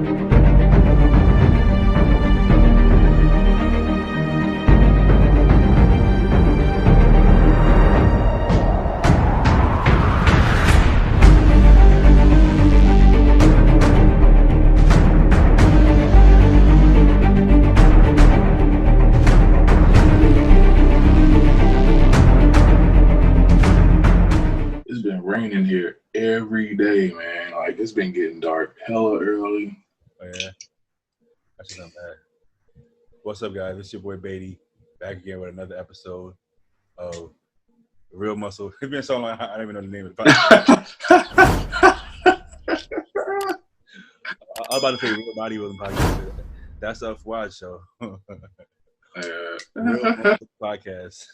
It's been raining here every day, man. Like it's been getting dark hella early. Oh yeah, actually not bad. What's up, guys? It's your boy Beatty back again with another episode of Real Muscle. It's been so long, I don't even know the name of the podcast. I was about to say Real Bodybuilding Podcast. That's the FY show. Real Muscle Podcast.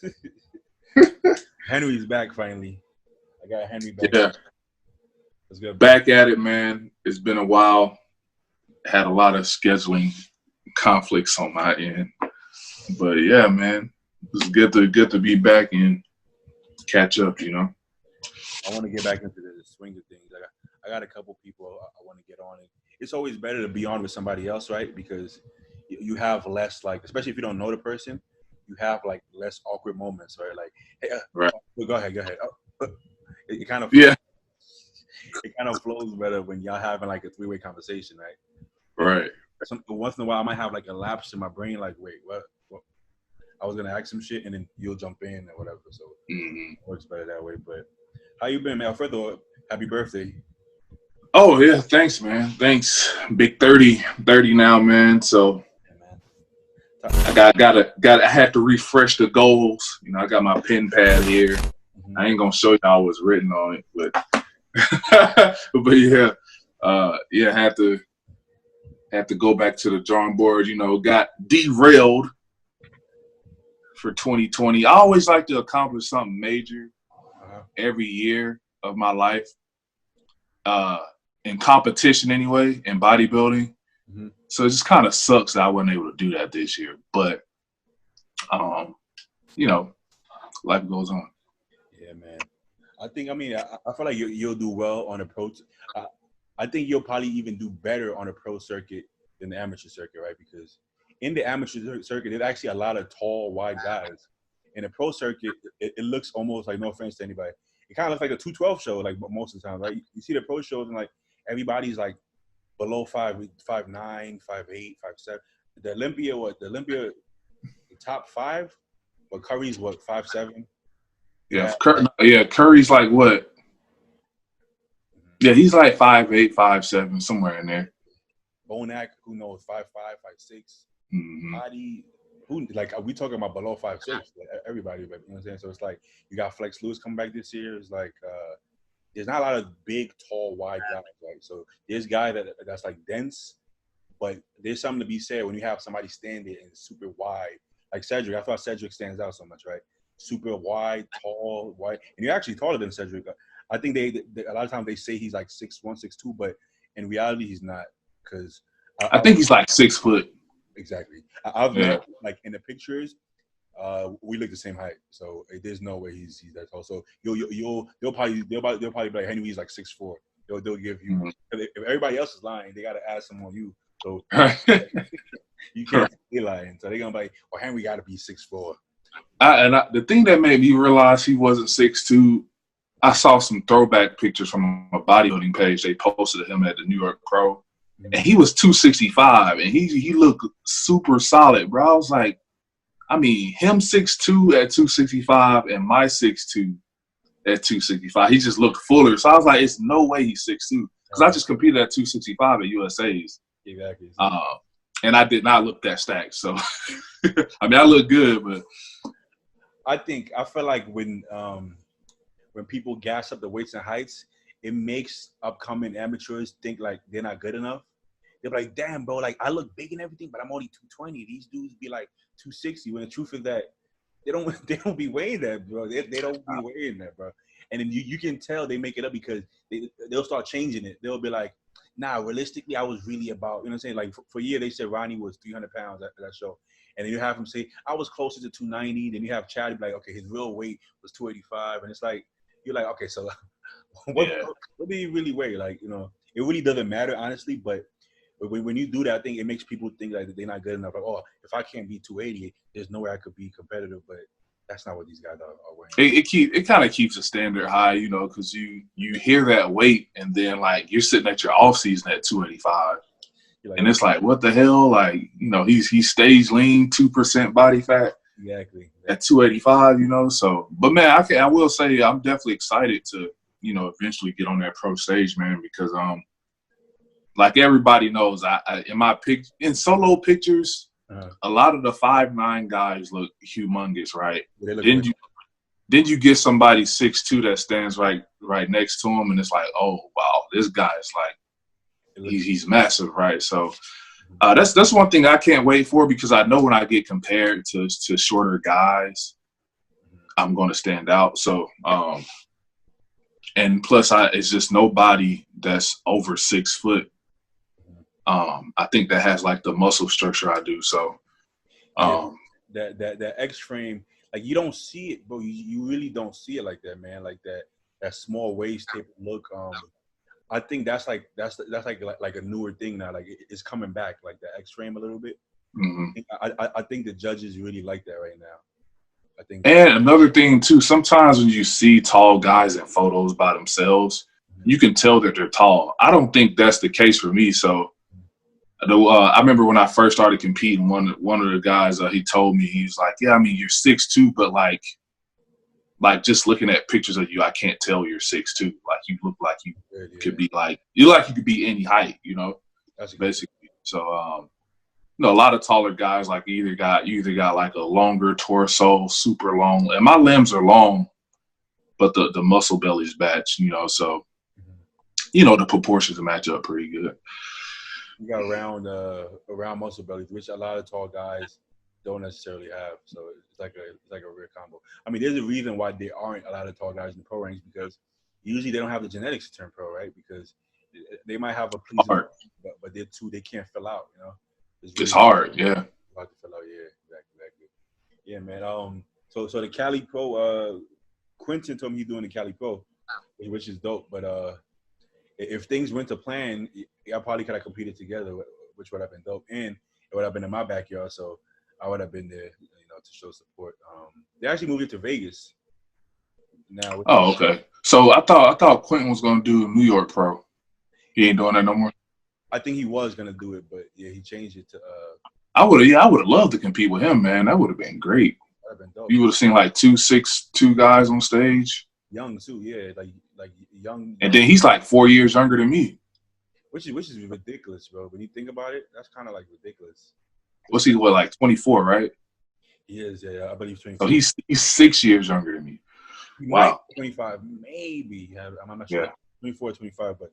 Henry's back finally. I got Henry back. Yeah. It's good. Back at it, man. It's been a while. Had a lot of scheduling conflicts on my end. But yeah, man. It's good to be back and catch up, you know. I want to get back into the swing of things. I got a couple people I want to get on it. It's always better to be on with somebody else, right? Because you have less, like, especially if you don't know the person, you have like less awkward moments, right? Like, hey, right. Go ahead. It kind of It kind of flows better when y'all having like a three-way conversation, right? Right. Once in a while, I might have like a lapse in my brain, like, wait, what? I was gonna ask some shit, and then you'll jump in or whatever. So it works better that way. But how you been, man? Alfredo, happy birthday! Oh yeah, thanks, man. Thanks. Big 30 now, man. So I I had to refresh the goals. You know, I got my pen pad here. Mm-hmm. I ain't gonna show y'all what's written on it, but but yeah, had to go back to the drawing board. You know, got derailed for 2020. I always like to accomplish something major every year of my life. In competition anyway, in bodybuilding. Mm-hmm. So it just kind of sucks that I wasn't able to do that this year. But, you know, life goes on. Yeah, man. I feel like you'll do well on a pro. I think you'll probably even do better on a pro circuit than the amateur circuit, right? Because in the amateur circuit, there's actually a lot of tall, wide guys. In the pro circuit, it looks almost like, no offense to anybody, it kind of looks like a 212 show, like most of the time, right? You see the pro shows and like everybody's like below 5'9", 5'8", 5'7". The Olympia, the top 5, but Curry's 5'7". Yeah, Curry's like what? Yeah, he's like 5'8", 5'7", somewhere in there. Bonac, who knows, 5'5", 5'6". Mm-hmm. Body, who like we talking about below 5'6", like everybody, but you know what I'm saying? So it's like you got Flex Lewis coming back this year. It's like there's not a lot of big, tall, wide guys, right? So there's guy that's like dense, but there's something to be said when you have somebody standing and super wide, like Cedric. I thought Cedric stands out so much, right? Super wide, tall, wide, and you're actually taller than Cedric. I think they a lot of times they say he's like 6'1", 6'2", but in reality he's not, because I think he's like 6 foot. Exactly. I've met, like in the pictures, we look the same height, so there's no way he's that tall. So they'll probably be like, Henry's like 6'4". They'll give you, if everybody else is lying, they got to add some on you. So you can't be lying. So they're gonna be like, well, Henry got to be 6'4". The thing that made me realize he wasn't 6'2", I saw some throwback pictures from a bodybuilding page. They posted him at the New York Pro, and he was 265, and he looked super solid, bro. I was like, I mean, him 6'2" at 265 and my 6'2" at 265. He just looked fuller. So I was like, it's no way he's 6'2", because I just competed at 265 at USA's. Exactly. And I did not look that stacked. So, I mean, I look good, but I feel like when people gas up the weights and heights, it makes upcoming amateurs think like they're not good enough. They're like, damn, bro, like I look big and everything, but I'm only 220. These dudes be like 260. When the truth is that they don't be weighing that, bro. They don't be weighing that, bro. And then you can tell they make it up because they'll start changing it. They'll be like, nah, realistically, I was really about, you know what I'm saying? Like for a year, they said Ronnie was 300 pounds at that show. And then you have him say, I was closer to 290. Then you have Chad be like, okay, his real weight was 285. And it's like, you're like, okay, so what do you really weigh? Like, you know, it really doesn't matter, honestly. But But when you do that, I think it makes people think like they're not good enough. Like, oh, if I can't be 280, there's no way I could be competitive. But that's not what these guys are wearing. It kind of keeps the standard high, you know, because you hear that weight and then like you're sitting at your off season at 285, like, and it's like, what the hell? Like, you know, he stays lean, 2% body fat. Exactly. At 285, you know. So, but man, I will say I'm definitely excited to, you know, eventually get on that pro stage, man, because like everybody knows, I in my in solo pictures, a lot of the 5'9" guys look humongous, right? Then you get somebody 6'2" that stands right next to him, and it's like, oh wow, this guy is like he's massive, right? So that's one thing I can't wait for, because I know when I get compared to shorter guys, I'm going to stand out. So and plus it's just nobody that's over 6 foot. I think that has like the muscle structure I do. So that X frame, like you don't see it, bro. You really don't see it like that, man. Like that small waist type look. I think that's like a newer thing now. Like it's coming back, like the X frame a little bit. I think the judges really like that right now. I think. And another thing too, sometimes when you see tall guys in photos by themselves, you can tell that they're tall. I don't think that's the case for me. So I remember when I first started competing, one of the guys, he told me, he was like, yeah, I mean, you're 6'2", but like just looking at pictures of you, I can't tell you're 6'2". Like you look like you could be like, you could be any height, you know. That's basically. So you know, a lot of taller guys, like you either got like a longer torso, super long, and my limbs are long, but the muscle belly's bad, you know. So you know, the proportions match up pretty good. You got around muscle bellies, which a lot of tall guys don't necessarily have. So it's like a rare combo. I mean, there's a reason why there aren't a lot of tall guys in the pro ranks, because usually they don't have the genetics to turn pro, right? Because they might have a pleasing, but they can't fill out, you know. It's hard, yeah. Hard to fill out, yeah, exactly. Yeah, man. So the Cali Pro, Quentin told me he's doing the Cali Pro, which is dope. But if things went to plan, I probably could have competed together, which would have been dope, and it would have been in my backyard, so I would have been there, you know, to show support. They actually moved it to Vegas now. Oh, okay. So I thought Quentin was gonna do New York Pro. He ain't doing that no more. I think he was gonna do it, but yeah, he changed it to. I would have loved to compete with him, man. That would have been great. That would have been dope. You would have seen like 2'6" guys on stage. Young too, yeah, like young. And then he's like 4 years younger than me. Which is ridiculous, bro. When you think about it, that's kind of like ridiculous. What's he, like 24, right? He is, yeah. I believe 24. So he's 6 years younger than me. Wow. 25, maybe. I'm not sure. Yeah. 24, 25, but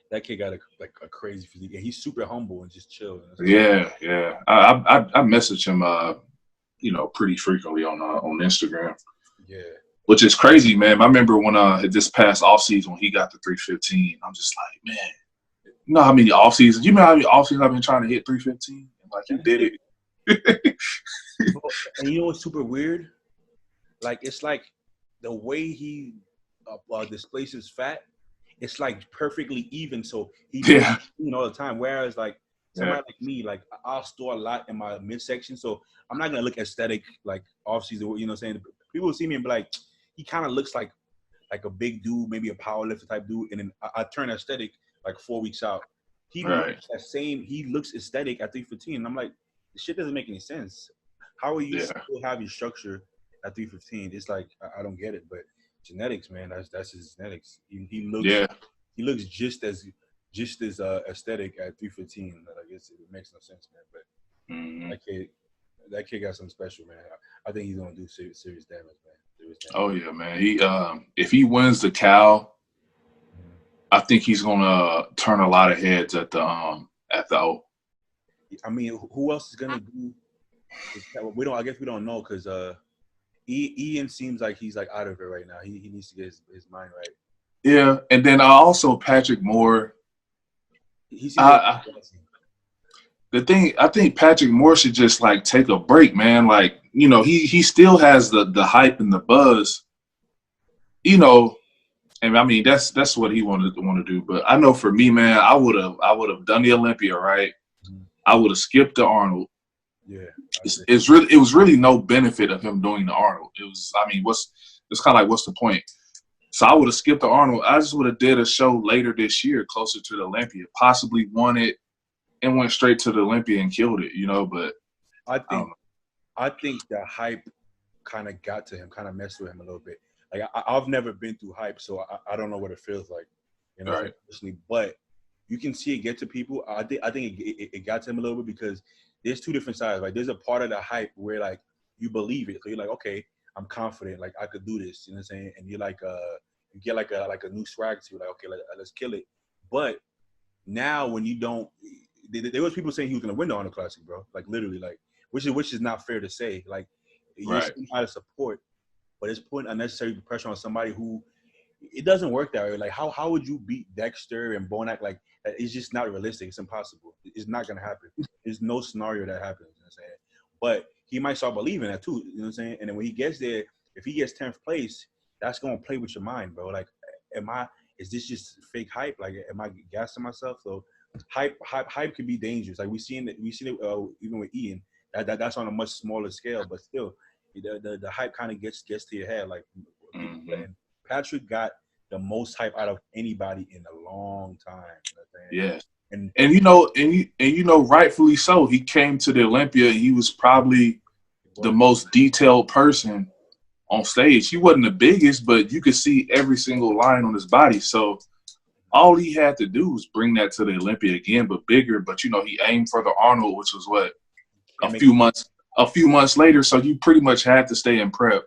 that kid got a crazy physique. And he's super humble and just chill. Yeah. I message him, you know, pretty frequently on Instagram. Yeah. Which is crazy, man. I remember when this past offseason when he got to 315, I'm just like, man, you know how many offseasons? You know how many offseasons I've been trying to hit 315? Like, you did it. And you know what's super weird? Like, it's like the way he displays his fat, it's like perfectly even. So he's all the time. Whereas like somebody like me, like I'll store a lot in my midsection. So I'm not going to look aesthetic like off season, you know what I'm saying? People will see me and be like, he kind of looks like a big dude, maybe a powerlifter type dude. And then I turn aesthetic like 4 weeks out. He looks aesthetic at 315. And I'm like, this shit doesn't make any sense. How are you still have your structure at 315? It's like, I don't get it. But genetics, man, that's his genetics. He looks just as aesthetic at 315. Like it makes no sense, man. But that kid got something special, man. I think he's gonna do serious damage, man. Oh yeah, man. He if he wins the Cal, I think he's gonna turn a lot of heads at the O. I mean, who else is gonna do? I guess we don't know because Ian seems like he's like out of it right now. He needs to get his mind right. Yeah, and then also Patrick Moore. I think Patrick Moore should just like take a break, man. Like, you know, he still has the hype and the buzz, you know, And I mean, that's what he wanted to want to do. But I know for me, man, I would have done the Olympia, right? Mhm. I would have skipped the Arnold. Yeah, It was really no benefit of him doing the Arnold. It was, I mean, it's kind of like, what's the point? So I would have skipped the Arnold. I just would have did a show later this year, closer to the Olympia, possibly won it and went straight to the Olympia and killed it, you know. But I I don't think I think the hype kind of got to him, kind of messed with him a little bit. Like I've never been through hype, so I don't know what it feels like, you know, know. Right. personally. But you can see it get to people. I think it got to him a little bit because there's two different sides. Like there's a part of the hype where like you believe it, so you're like, okay, I'm confident, like I could do this. You know what I'm saying? And you're like, you get like a new swag to you, like, okay, let's kill it. But now when you don't, there was people saying he was gonna win the Arnold Classic, bro. Like literally, like which is not fair to say. Like you're Right. seeing how to support, but it's putting unnecessary pressure on somebody who it doesn't work that way. Like how would you beat Dexter and Bonac? Like it's just not realistic. It's impossible. It's not gonna happen. There's no scenario that happens. You know what I'm saying? But he might start believing that too. You know what I'm saying? And then when he gets there, if he gets 10th place, that's gonna play with your mind, bro. Like, is this just fake hype? Like, am I gassing myself? So hype could be dangerous. Like we seen it even with Ian. That's on a much smaller scale, but still, the hype kind of gets to your head. Like people, Mm-hmm. and Patrick got the most hype out of anybody in a long time. You know what I'm saying? Yeah. And And you know, rightfully so. He came to the Olympia. He was probably the most detailed person on stage. He wasn't the biggest, but you could see every single line on his body. So all he had to do was bring that to the Olympia again, but bigger. But you know, he aimed for the Arnold, which was what can't make a few months later. So you pretty much had to stay in prep.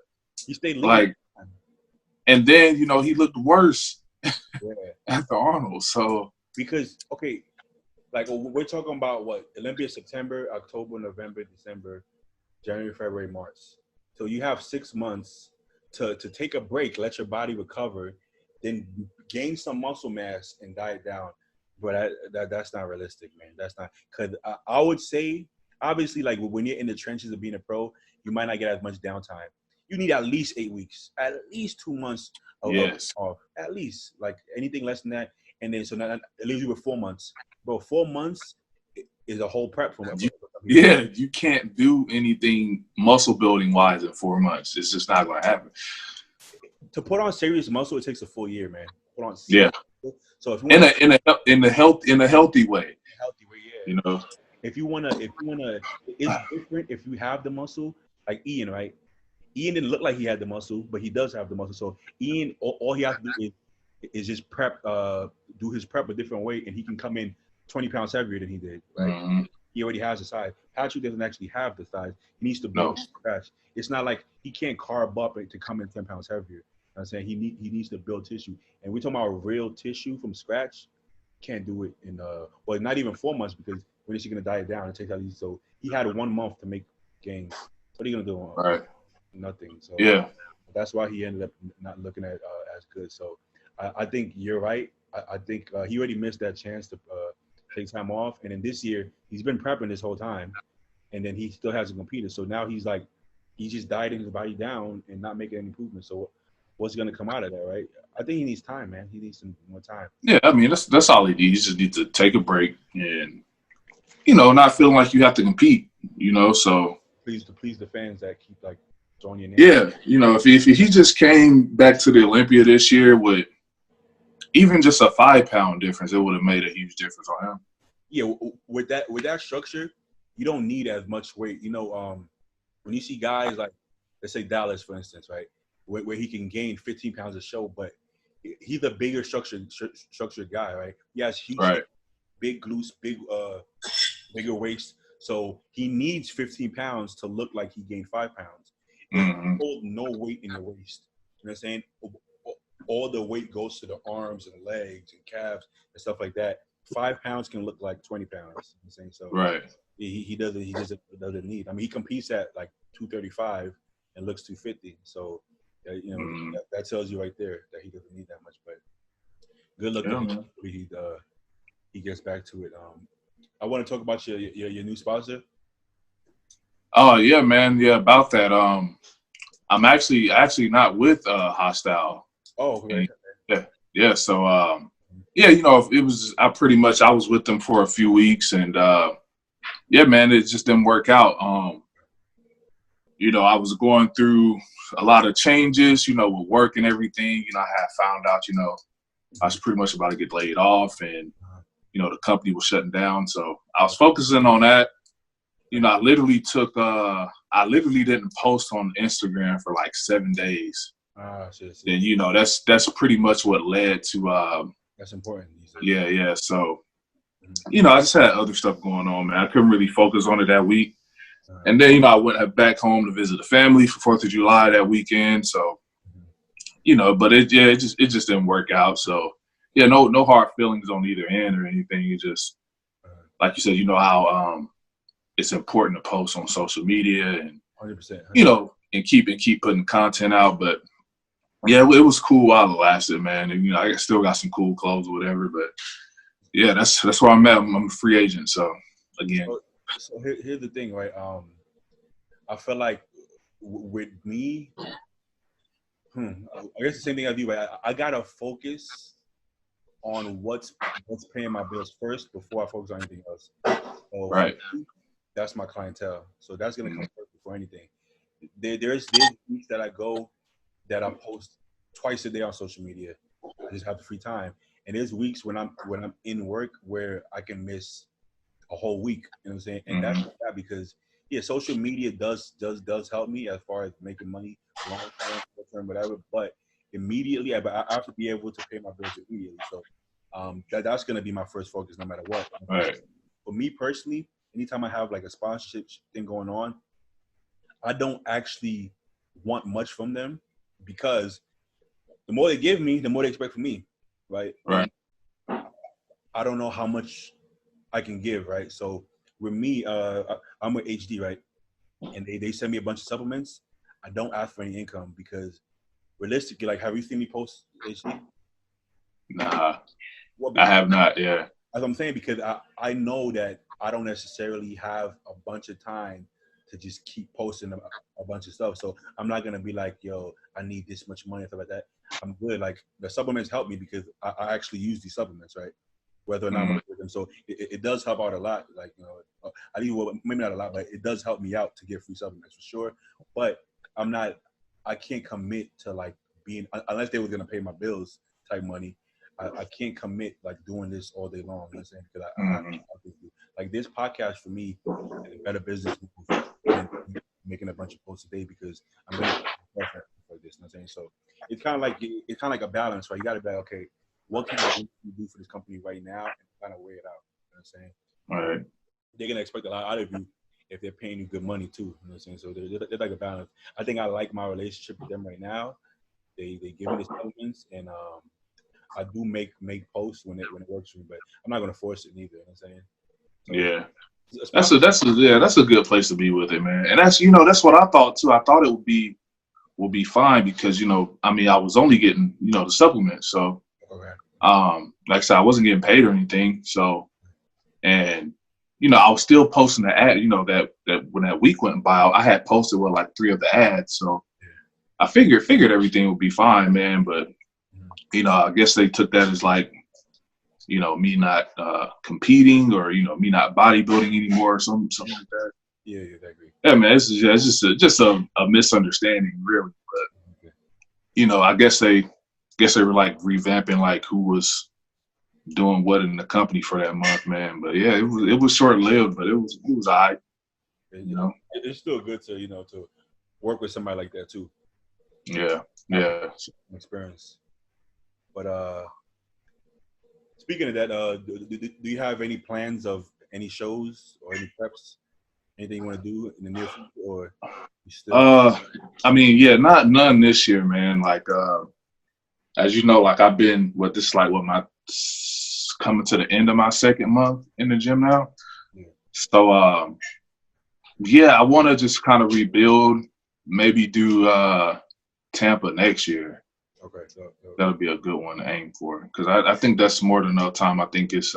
he stayed lean. Like, and then you know he looked worse Yeah. after Arnold. So Because okay, like we're talking about what Olympia September, October, November, December, January, February, March. So you have 6 months to take a break, let your body recover, then gain some muscle mass and diet down. But that's not realistic, man. That's not because I would say obviously like when you're in the trenches of being a pro, you might not get as much downtime. You need at least 8 weeks, at least 2 months of yes, off, at least like anything less than that. And then so now it leaves you with 4 months. Bro, 4 months is a whole prep for some people. yeah, you can't do anything muscle building wise in 4 months. It's just not going to happen. To put on serious muscle, it takes a full year, man. Put on Yeah, serious muscle. So if you want in a healthy way, healthy way, yeah. you know. If you wanna, it's different if you have the muscle, like Ian, right? Ian didn't look like he had the muscle, but he does have the muscle. So Ian, all he has to do is just prep, do his prep a different way, and he can come in 20 pounds heavier than he did, right? Mm-hmm. He already has the size. Patrick doesn't actually have the size. He needs to build No, from scratch. It's not like he can't carb up to come in 10 pounds heavier. You know what I'm saying he needs to build tissue, and we're talking about real tissue from scratch. Can't do it in well, not even 4 months because when is he gonna diet down? It takes at least so he had 1 month to make gains. What are you gonna do? right? Nothing. So Yeah, that's why he ended up not looking at as good. So I think you're right. I think he already missed that chance to take time off, and then this year he's been prepping this whole time, and then he still hasn't competed. So now he's like he's just dieting his body down and not making any improvements. So what's gonna come out of that, right? I think he needs time, man. He needs some more time. yeah. I mean, that's all he needs. He just needs to take a break and you know not feeling like you have to compete. You know, so To please the fans that keep like throwing your name. yeah, you know, if he just came back to the Olympia this year with even just a 5 pound difference, it would have made a huge difference on him. Yeah, with that structure, you don't need as much weight. You know, when you see guys like, let's say Dallas, for instance, right, where he can gain 15 pounds a show, but he's a bigger structured guy, right? He has huge, Right. big glutes, bigger waist, so he needs 15 pounds to look like he gained 5 pounds. If Mm-hmm. you hold no weight in your waist, you know what I'm saying? All the weight goes to the arms and legs and calves and stuff like that. 5 pounds can look like 20 pounds. You know what I'm saying? So Right. he doesn't need. I mean, he competes at like 235 and looks 250. So you know that tells you right there that he doesn't need that much. But good luck to him. Hopefully he gets back to it. I want to talk about your new sponsor. Oh yeah, man. Yeah, about that. I'm actually not with Hostile. Oh, okay. Yeah. So, yeah, it was, I was with them for a few weeks, and yeah, man, it just didn't work out. I was going through a lot of changes, with work and everything. I had found out, I was pretty much about to get laid off, and, the company was shutting down. So I was focusing on that. I literally didn't post on Instagram for like 7 days. Shit. Then, that's pretty much what led to, that's important. Yeah. So, I just had other stuff going on, man. I couldn't really focus on it that week. And then, I went back home to visit the family for 4th of July that weekend. So, but it just didn't work out. So, yeah, no hard feelings on either end or anything. It just, like you said, how it's important to post on social media and, 100%. And keep putting content out. But yeah, it was cool while it lasted, man. And, I still got some cool clothes or whatever. But yeah, that's where I'm at. I'm a free agent. So again. So here's the thing, right? I feel like with me, I guess the same thing I do, right? I gotta focus on what's paying my bills first before I focus on anything else. So right. That's my clientele. So that's gonna come first before anything. There's weeks that I go that I post twice a day on social media. I just have the free time. And there's weeks when I'm in work where I can miss a whole week. You know what I'm saying? And that's that because social media does help me as far as making money long term, short term, whatever. But immediately, I have to be able to pay my bills immediately. So that's gonna be my first focus, no matter what. Right. For me personally, anytime I have like a sponsorship thing going on, I don't actually want much from them because the more they give me, the more they expect from me, right? Right. I don't know how much I can give, right? So with me, I'm with HD, right? And they send me a bunch of supplements. I don't ask for any income because realistically, like, have you seen me post HD? Nah, I have not. Yeah. As I'm saying, because I know that I don't necessarily have a bunch of time to just keep posting a bunch of stuff. So I'm not gonna be like, yo, I need this much money and stuff like that. I'm good. Like the supplements help me because I actually use these supplements, right? Whether or not I'm with them. So it does help out a lot. Like, I think maybe not a lot, but it does help me out to get free supplements for sure. But I can't commit to like being, unless they were going to pay my bills type money. I can't commit like doing this all day long. You know what I'm saying? Because I like this podcast for me is a better business move than making a bunch of posts a day because I'm going to like this. You know what I'm saying? So it's kind of like a balance, right? You got to be like, okay, what can I do for this company right now and kind of weigh it out. You know what I'm saying? All right. They're going to expect a lot out of you if they're paying you good money too. You know what I'm saying? So they're like a balance. I think I like my relationship with them right now. They give me the supplements and I do make posts when it works for me, but I'm not going to force it neither. You know what I'm saying? So, yeah. That's a good place to be with it, man. And that's that's what I thought too. I thought it would be fine because I was only getting the supplements, so okay. Like I said, I wasn't getting paid or anything. So, and I was still posting the ad. That when that week went by, I had posted with like 3 of the ads. So I figured everything would be fine, man. But I guess they took that as like me not competing or me not bodybuilding anymore or something like that. Yeah, I agree. Yeah, man, it's just a misunderstanding, really. But I guess they were like revamping like who was doing what in the company for that month, man. But yeah, it was short lived, but it was all right. It's still good to to work with somebody like that too. Yeah. Experience. But speaking of that, do you have any plans of any shows or any preps? Anything you want to do in the near future, or you still? none this year, man. Like as you know, like I've been this is like my coming to the end of my 2nd month in the gym now. Yeah. So I want to just kind of rebuild, maybe do Tampa next year. Okay, that'll be a good one to aim for because I think that's more than enough time. I think it's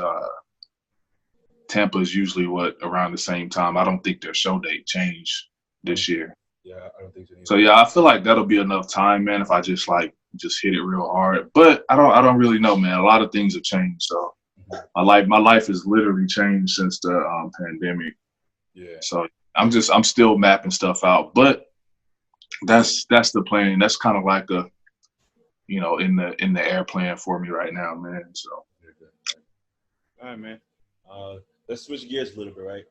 Tampa is usually around the same time. I don't think their show date changed this year. Yeah, I don't think so either. So yeah, I feel like that'll be enough time, man. If I just like just hit it real hard. But I don't really know, man. A lot of things have changed. So my life has literally changed since the pandemic. Yeah. So I'm still mapping stuff out. But that's the plan. That's kind of like a, you know, in the air plan for me right now, man. So. All right, man. Let's switch gears a little bit, right?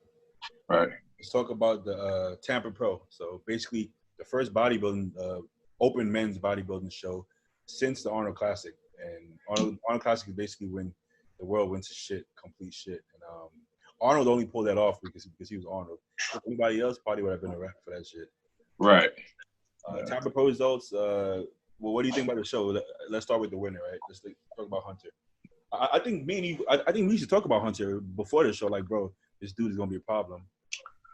Right. Let's talk about the Tampa Pro. So basically, the first bodybuilding, open men's bodybuilding show since the Arnold Classic. And Arnold Classic is basically when the world went to shit, complete shit. And Arnold only pulled that off because he was Arnold. If anybody else probably would have been around for that shit. Right. Tampa Pro results. Well, what do you think about the show? Let's start with the winner, right? Let's talk about Hunter. I think I think we should talk about Hunter before the show. Like, bro, this dude is gonna be a problem.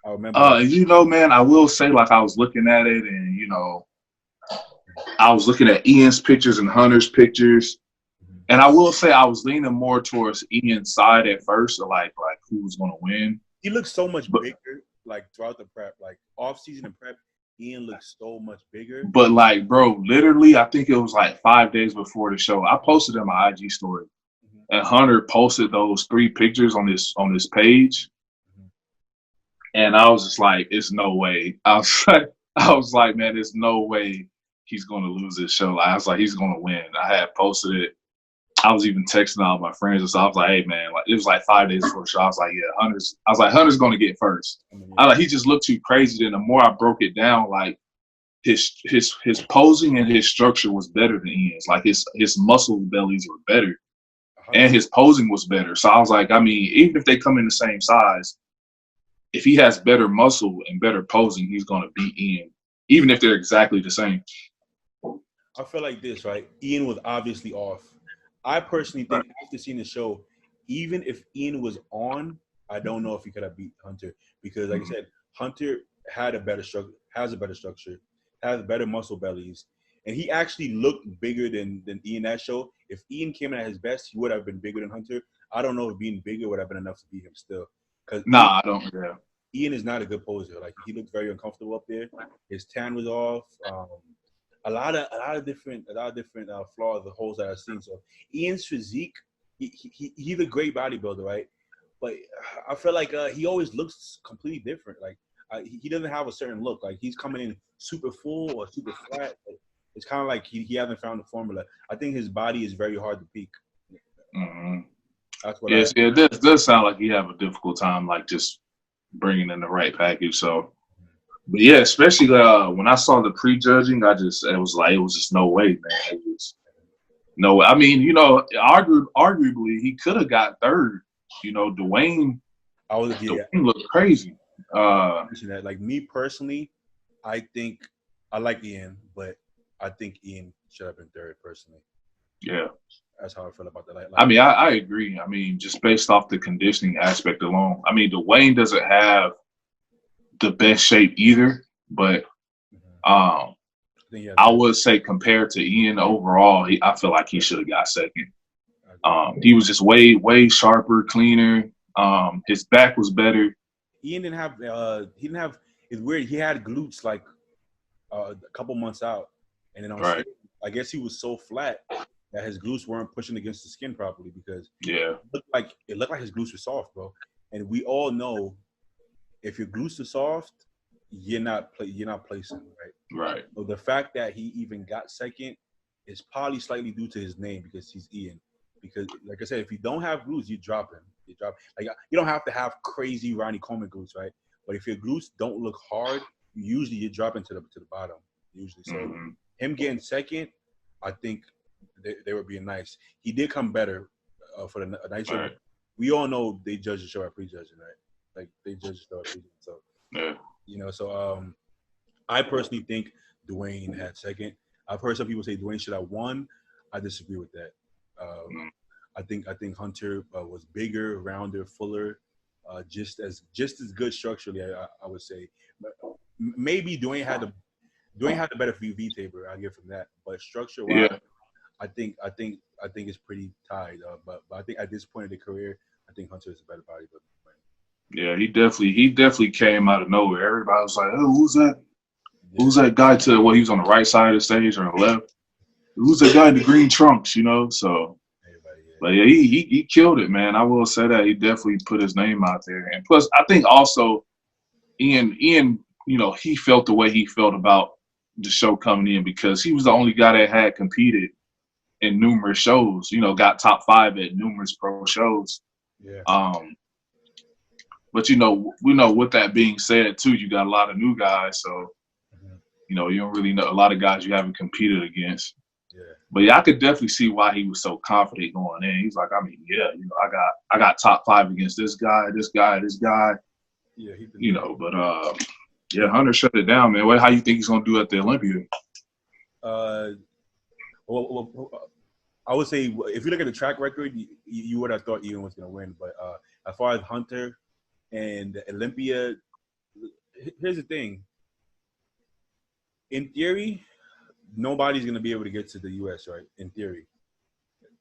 I remember. You know, man, I will say, like, I was looking at it, and you know, I was looking at Ian's pictures and Hunter's pictures, and I will say I was leaning more towards Ian's side at first, or like who was gonna win. He looks so much bigger, like throughout the prep, like off season and prep. Ian looks so much bigger. But like, bro, literally, I think it was like 5 days before the show. I posted in my IG story, and Hunter posted those 3 pictures on this page, and I was just like, "It's no way." I was like, "Man, there's no way he's gonna lose this show." I was like, "He's gonna win." I had posted it. I was even texting all my friends, and so I was like, "Hey, man!" Like, it was like 5 days before the show. I was like, "Yeah, Hunter's gonna get first." He just looked too crazy. Then the more I broke it down, like his posing and his structure was better than Ian's. Like his muscle bellies were better, and his posing was better. So I was like, I mean, even if they come in the same size, if he has better muscle and better posing, he's gonna beat Ian, even if they're exactly the same. I feel like this, right? Ian was obviously off. I personally think after seeing the show, even if Ian was on, I don't know if he could have beat Hunter because, like I said, Hunter has a better structure, has better muscle bellies, and he actually looked bigger than Ian that show. If Ian came in at his best, he would have been bigger than Hunter. I don't know if being bigger would have been enough to beat him still. I don't. Yeah. Ian is not a good poser. Like he looked very uncomfortable up there. His tan was off. A lot of different flaws, the holes that I've seen. So Ian's physique, he's a great bodybuilder, right? But I feel like he always looks completely different. Like he doesn't have a certain look. Like he's coming in super full or super flat. It's kind of like he hasn't found the formula. I think his body is very hard to peak. Mm-hmm. That's what. Yes, it does sound like you have a difficult time, like just bringing in the right package. So. But yeah, especially when I saw the prejudging, it was just no way, man. It was no way. I mean, you know, arguably he could have got third. You know, Dwayne looked crazy. Like me personally, I think I like Ian, but I think Ian should have been third personally. Yeah, that's how I feel about that. Like, I mean, I agree. I mean, just based off the conditioning aspect alone. I mean, Dwayne doesn't have the best shape either, but I would say compared to Ian overall, I feel like he should have got second. He was just way sharper, cleaner. His back was better. Ian didn't have. It's weird. He had glutes like a couple months out, and then on stage, I guess he was so flat that his glutes weren't pushing against the skin properly because it looked like his glutes were soft, bro. And we all know, if your glutes are soft, you're not placing, right? Right. So the fact that he even got second is probably slightly due to his name because he's Ian. Because, like I said, if you don't have glutes, you drop him. Like you don't have to have crazy Ronnie Coleman glutes, right? But if your glutes don't look hard, usually you drop into the bottom. Usually, so him getting second, I think they were being nice. He did come better for the night show. Right. We all know they judge the show at prejudging, right? Like they judge the show. So you know, so I personally think Dwayne had second. I've heard some people say Dwayne should have won. I disagree with that. I think Hunter was bigger, rounder, fuller, just as good structurally. I would say, maybe Dwayne had the better V taper. I'll give him that. But structure wise, I think it's pretty tied. But I think at this point in the career, I think Hunter is a better bodybuilder. Yeah, he definitely came out of nowhere. Everybody was like, "Oh, who's that? Who's that guy?" He was on the right side of the stage or on the left. who's the guy in the green trunks, you know? So, Everybody, yeah. but yeah, he killed it, man. I will say that he definitely put his name out there, and plus, I think also Ian, you know, he felt the way he felt about the show coming in because he was the only guy that had competed in numerous shows. You know, got top 5 at numerous pro shows. Yeah. But you know, we know with that being said too, you got a lot of new guys, so you know, you don't really know a lot of guys you haven't competed against. Yeah. But yeah, I could definitely see why he was so confident going in. He's like, I mean, yeah, you know, I got top 5 against this guy, this guy, this guy. Yeah, you know, but yeah, Hunter shut it down, man. How you think he's gonna do at the Olympia? Well, I would say if you look at the track record, you would have thought Ian was going to win. But as far as Hunter and Olympia, here's the thing. In theory, nobody's going to be able to get to the U.S., right? In theory,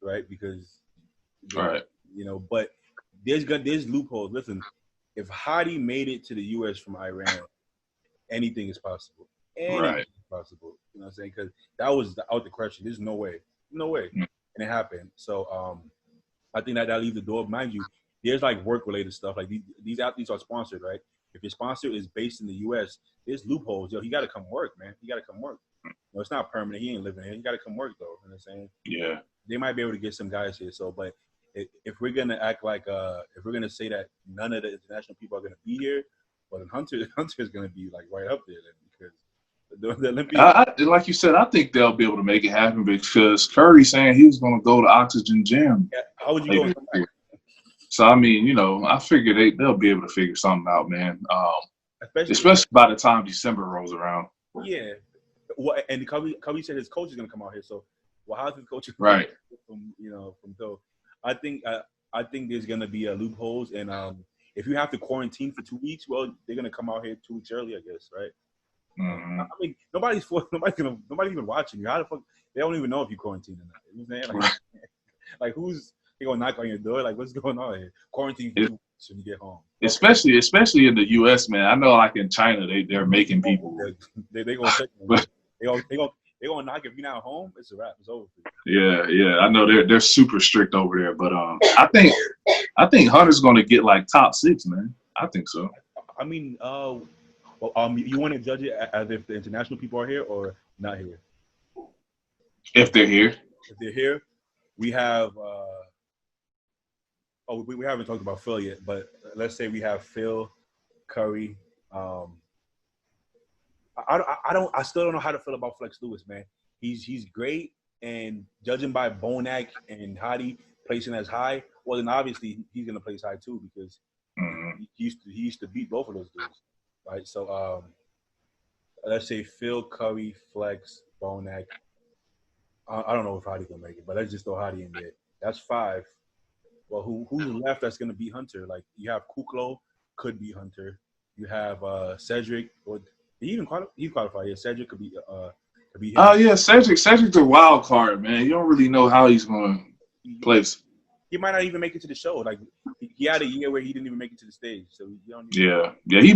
right? Because, Right. you know, but there's loopholes. Listen, if Hadi made it to the U.S. from Iran, anything is possible. Anything is possible. You know what I'm saying? Because that was out the question. There's no way. No way. And it happened. So I think that leaves the door. Mind you, there's like work-related stuff. Like these athletes are sponsored, right? If your sponsor is based in the U.S., there's loopholes. Yo, he got to come work, man. He got to come work. No, it's not permanent. He ain't living here. He got to come work, though. You know what I'm saying? Yeah. They might be able to get some guys here. So, but if we're going to act like if we're going to say that none of the international people are going to be here, well, then Hunter is going to be like right up there then because the Olympia. Like you said, I think they'll be able to make it happen because Curry saying he was going to go to Oxygen Gym. Yeah, how would you go? So, I mean, you know, I figure they'll be able to figure something out, man. Especially by the time December rolls around. Yeah. Well, and Cubby said his coach is going to come out here. So, well, how's his coach right from so I think there's going to be loopholes. And if you have to quarantine for 2 weeks, well, they're going to come out here 2 weeks early, I guess, right? Mm-hmm. I mean, nobody's even watching you. How the fuck? They don't even know if you quarantine or not. You know what I'm saying? Like who's gonna knock on your door? Like, what's going on here? Quarantine for 2 weeks when you get home. Especially in the U.S., man. I know, like in China, they're making people. They gonna check. They gonna knock if you're not home. It's a wrap. It's over. Yeah. I know they're super strict over there, but I think Hunter's gonna get like top 6, man. I think so. I mean, you want to judge it as if the international people are here or not here? If they're here. If they're here, we have. We haven't talked about Phil yet, but let's say we have Phil, Curry. I still don't know how to feel about Flex Lewis, man. He's great, and judging by Bonac and Hadi placing as high, well then obviously he's gonna place high too because he used to beat both of those dudes, right? So let's say Phil, Curry, Flex, Bonac. I don't know if Hadi gonna make it, but let's just throw Hadi in there. That's 5. Well, who's left that's gonna beat Hunter? Like you have Kuklo, could beat Hunter. You have Cedric, or he qualify. Yeah, Cedric could be him. Oh yeah, Cedric's a wild card, man. You don't really know how he's gonna place. He might not even make it to the show. Like he had a year where he didn't even make it to the stage. So you don't. He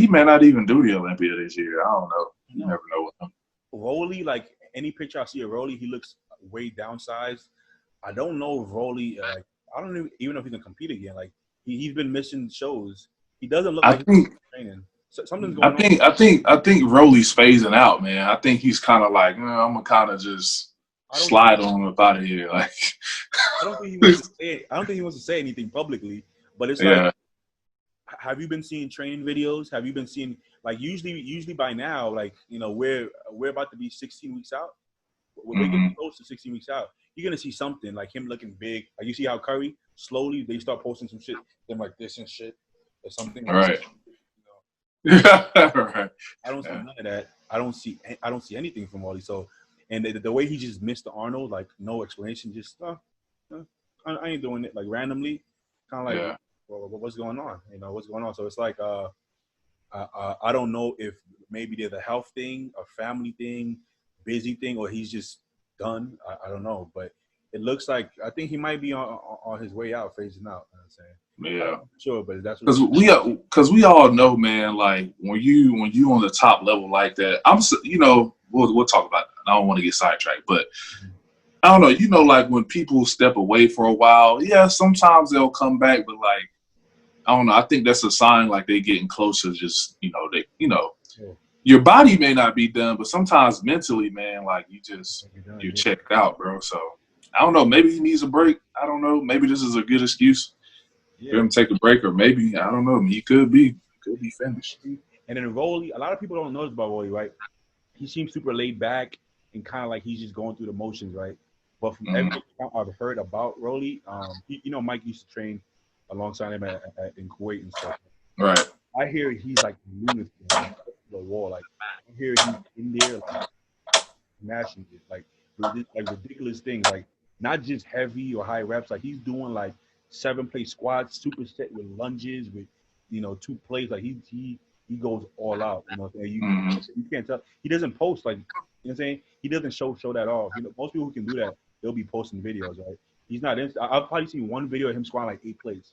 may not even do the Olympia this year. I don't know. You never know with him. Rolly, like any picture I see of Rolly, he looks way downsized. I don't know if Rolly. I don't even know if he can compete again. Like he's been missing shows. He doesn't look like he's training. So something's going on. I think Rolly's phasing out, man. I think he's kind of like, I'm gonna kind of just slide on him out of here. Like, I don't think he wants to say anything publicly. But it's like, have you been seeing training videos? Have you been seeing like usually by now, like we're about to be 16 weeks out. We're getting close to 16 weeks out. You're gonna see something like him looking big. Like you see how Curry slowly they start posting some shit, them like this and shit or something. Right. Right. I don't see none of that. I don't see anything from Wally. So, and the way he just missed the Arnold, like no explanation, just I ain't doing it like randomly, kind of like well, what's going on? What's going on? So it's like I don't know if maybe there's a health thing, a family thing, busy thing, or he's just done. I don't know, but it looks like I think he might be on his way out, phasing out. You know what I'm saying? Yeah, sure, but that's because we all know, man. Like when you on the top level like that, we'll talk about that. I don't want to get sidetracked, but I don't know. You know, like when people step away for a while, yeah, sometimes they'll come back, but like I don't know. I think that's a sign like they getting closer. Just your body may not be done, but sometimes mentally, man, like you're checked out, bro. So I don't know. Maybe he needs a break. I don't know. Maybe this is a good excuse for him to take a break, or maybe I don't know. He could be finished. And then Rolly, a lot of people don't know this about Rolly, right? He seems super laid back and kind of like he's just going through the motions, right? But from everything I've heard about Rolly, Mike used to train alongside him in Kuwait and stuff. Right. I hear he's like lunatic, the wall. Like I hear he's in there like smashing it, like ridiculous things, like not just heavy or high reps. Like he's doing like 7-plate squats, superset with lunges, with 2 plates. Like he goes all out. You can't tell. He doesn't post like what I'm saying. He doesn't show that off. Most people who can do that, they'll be posting videos, right? He's not. I've probably seen one video of him squatting like 8 plates.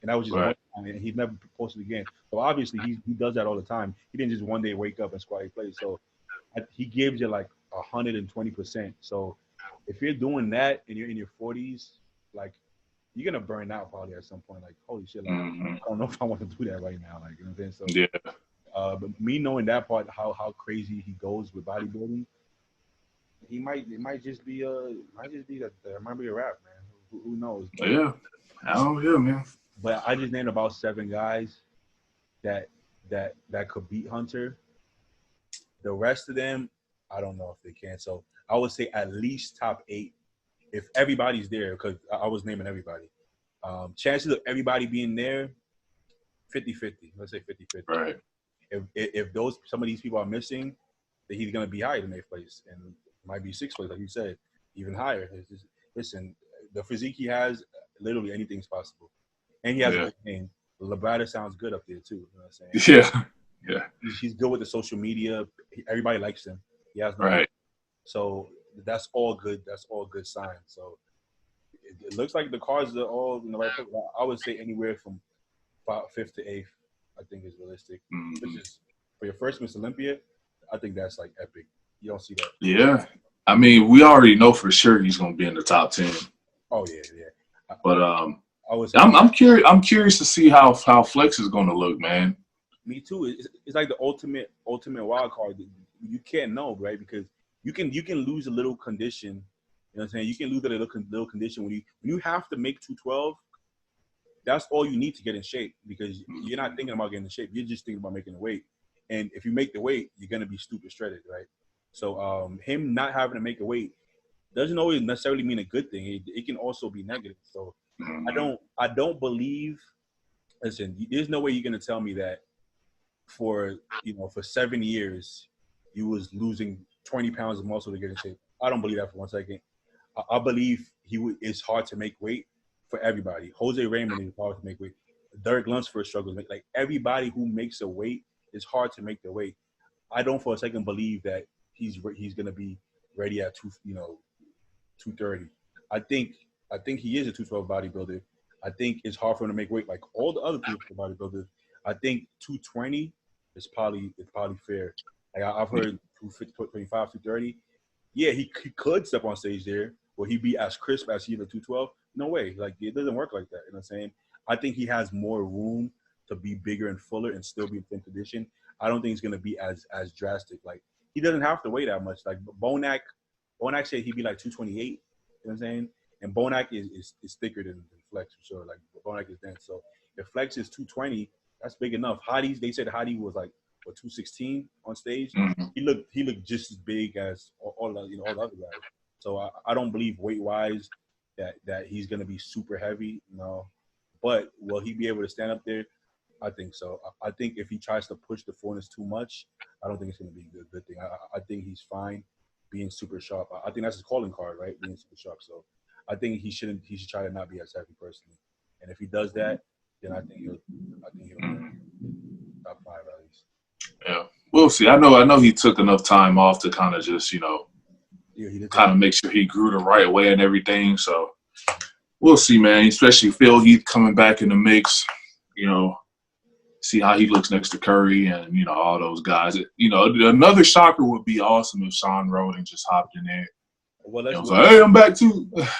And that was just one time, and he's never posted again. So obviously he does that all the time. He didn't just one day wake up and squat 8 plates. So he gives you like 120%. So if you're doing that and you're in your 40s, like you're gonna burn out probably at some point. Like holy shit, like I don't know if I want to do that right now. Like you know what I'm saying? So but me knowing that part, how crazy he goes with bodybuilding, it might just be a wrap, man. Who knows? But, man. But I just named about 7 guys that could beat Hunter. The rest of them, I don't know if they can. So I would say at least top 8 if everybody's there, because I was naming everybody. Chances of everybody being there, 50-50. Let's say 50-50. Right. If some of these people are missing, then he's gonna be higher than 8th place and might be 6th place, like you said, even higher. Listen, the physique he has, literally anything's possible. And he has a good name. Labrada sounds good up there too. You know what I'm saying? Yeah. He's good with the social media. Everybody likes him. He has no right. So that's all good. That's all good signs. So it looks like the cards are all in the right place. I would say anywhere from 5th to 8th, I think is realistic. Which is for your first Miss Olympia, I think that's like epic. You don't see that. Yeah. I mean, we already know for sure he's gonna be in the top 10. Oh yeah. But I'm curious to see how Flex is gonna look, man. Me too. It's like the ultimate wild card. You can't know, right? Because you can lose a little condition. You know what I'm saying? You can lose a little condition when you have to make 212. That's all you need to get in shape, because you're not thinking about getting in shape. You're just thinking about making the weight. And if you make the weight, you're gonna be stupid shredded, right? So him not having to make a weight doesn't always necessarily mean a good thing. It can also be negative. So I don't believe. Listen, there's no way you're gonna tell me that for 7 years you was losing 20 pounds of muscle to get in shape. I don't believe that for 1 second. I believe it's hard to make weight for everybody. Jose Raymond is hard to make weight. Derek Lunsford struggles. Like everybody who makes a weight, it's hard to make the weight. I don't for a second believe that he's gonna be ready at 230. I think he is a 212 bodybuilder. I think it's hard for him to make weight like all the other people bodybuilders. I think 220 is probably fair. Like I've heard 225, 230. Yeah, he could step on stage there. Will he be as crisp as he is at 212? No way. Like it doesn't work like that. You know what I'm saying? I think he has more room to be bigger and fuller and still be in thin condition. I don't think it's gonna be as drastic. Like he doesn't have to weigh that much. Like Bonac said he'd be like 228. You know what I'm saying? And Bonac is thicker than Flex for sure. Like Bonac is dense. So if Flex is 220, that's big enough. They said Hadi was like 216 on stage. He looked just as big as all the other guys. So I don't believe weight wise that he's gonna be super heavy, But will he be able to stand up there? I think so. I think if he tries to push the fullness too much, I don't think it's gonna be a good thing. I think he's fine being super sharp. I think that's his calling card, right? Being super sharp. So I think he should try to not be as heavy personally. And if he does that, then I think he'll top 5 at least. Yeah, we'll see. I know he took enough time off to kind of just kind of make sure he grew the right way and everything. So we'll see, man. Especially Phil Heath coming back in the mix. see how he looks next to Curry and, you know, all those guys. You know, another shocker would be awesome if Sean Rhoden just hopped in there. Well, I was like, hey, I'm back too. Let's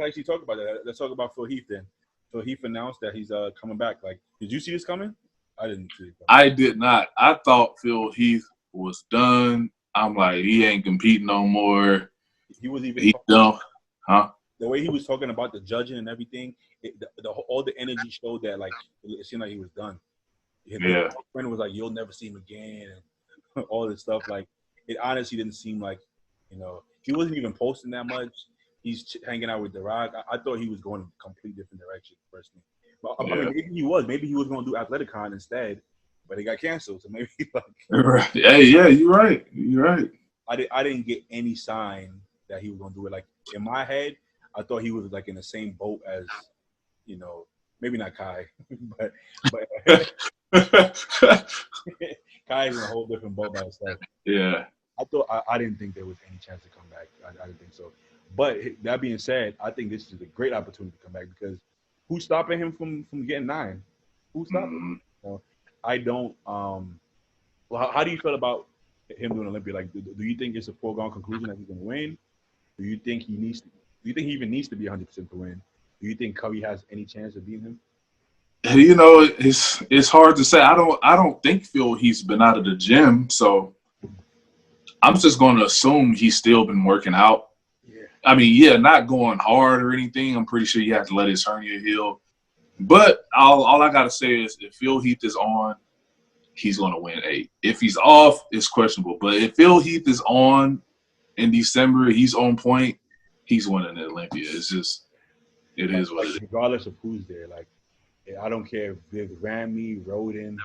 actually talk about that. Let's talk about Phil Heath then. Phil Heath announced that he's coming back. Like, did you see this coming? I didn't see it coming. I did not. I thought Phil Heath was done. I'm like, he ain't competing no more. He was even done. Huh? The way he was talking about the judging and everything, all the energy showed that, like, it seemed like he was done. His friend was like, you'll never see him again, and all this stuff. Like, it honestly didn't seem like, you know, he wasn't even posting that much. He's hanging out with The Rock. I thought he was going in a complete different direction, personally. But I mean, maybe he was. Maybe he was going to do Athleticon instead, but it got canceled. So maybe, like, hey, yeah, you're right. You're right. I didn't get any sign that he was going to do it. Like, in my head, I thought he was, like, in the same boat as, you know, maybe not Kai, but Kai is in a whole different boat by himself. Yeah. I didn't think there was any chance to come back. I didn't think so. But that being said, I think this is a great opportunity to come back because who's stopping him from getting 9? Who's stopping him? You know, I don't. Well, how do you feel about him doing Olympia? Like, do you think it's a foregone conclusion that he's going to win? Do you think he needs to? Do you think he even needs to be 100% to win? Do you think Curry has any chance of beating him? You know, it's hard to say. I don't think Phil Heath's been out of the gym, so I'm just going to assume he's still been working out. Yeah. I mean, yeah, not going hard or anything. I'm pretty sure he had to let his hernia heal. But all I got to say is if Phil Heath is on, he's going to win 8. If he's off, it's questionable. But if Phil Heath is on in December, he's on point, he's winning the Olympia. It's just, it is what it is. Regardless of who's there. Like, I don't care if Ramy, Roden,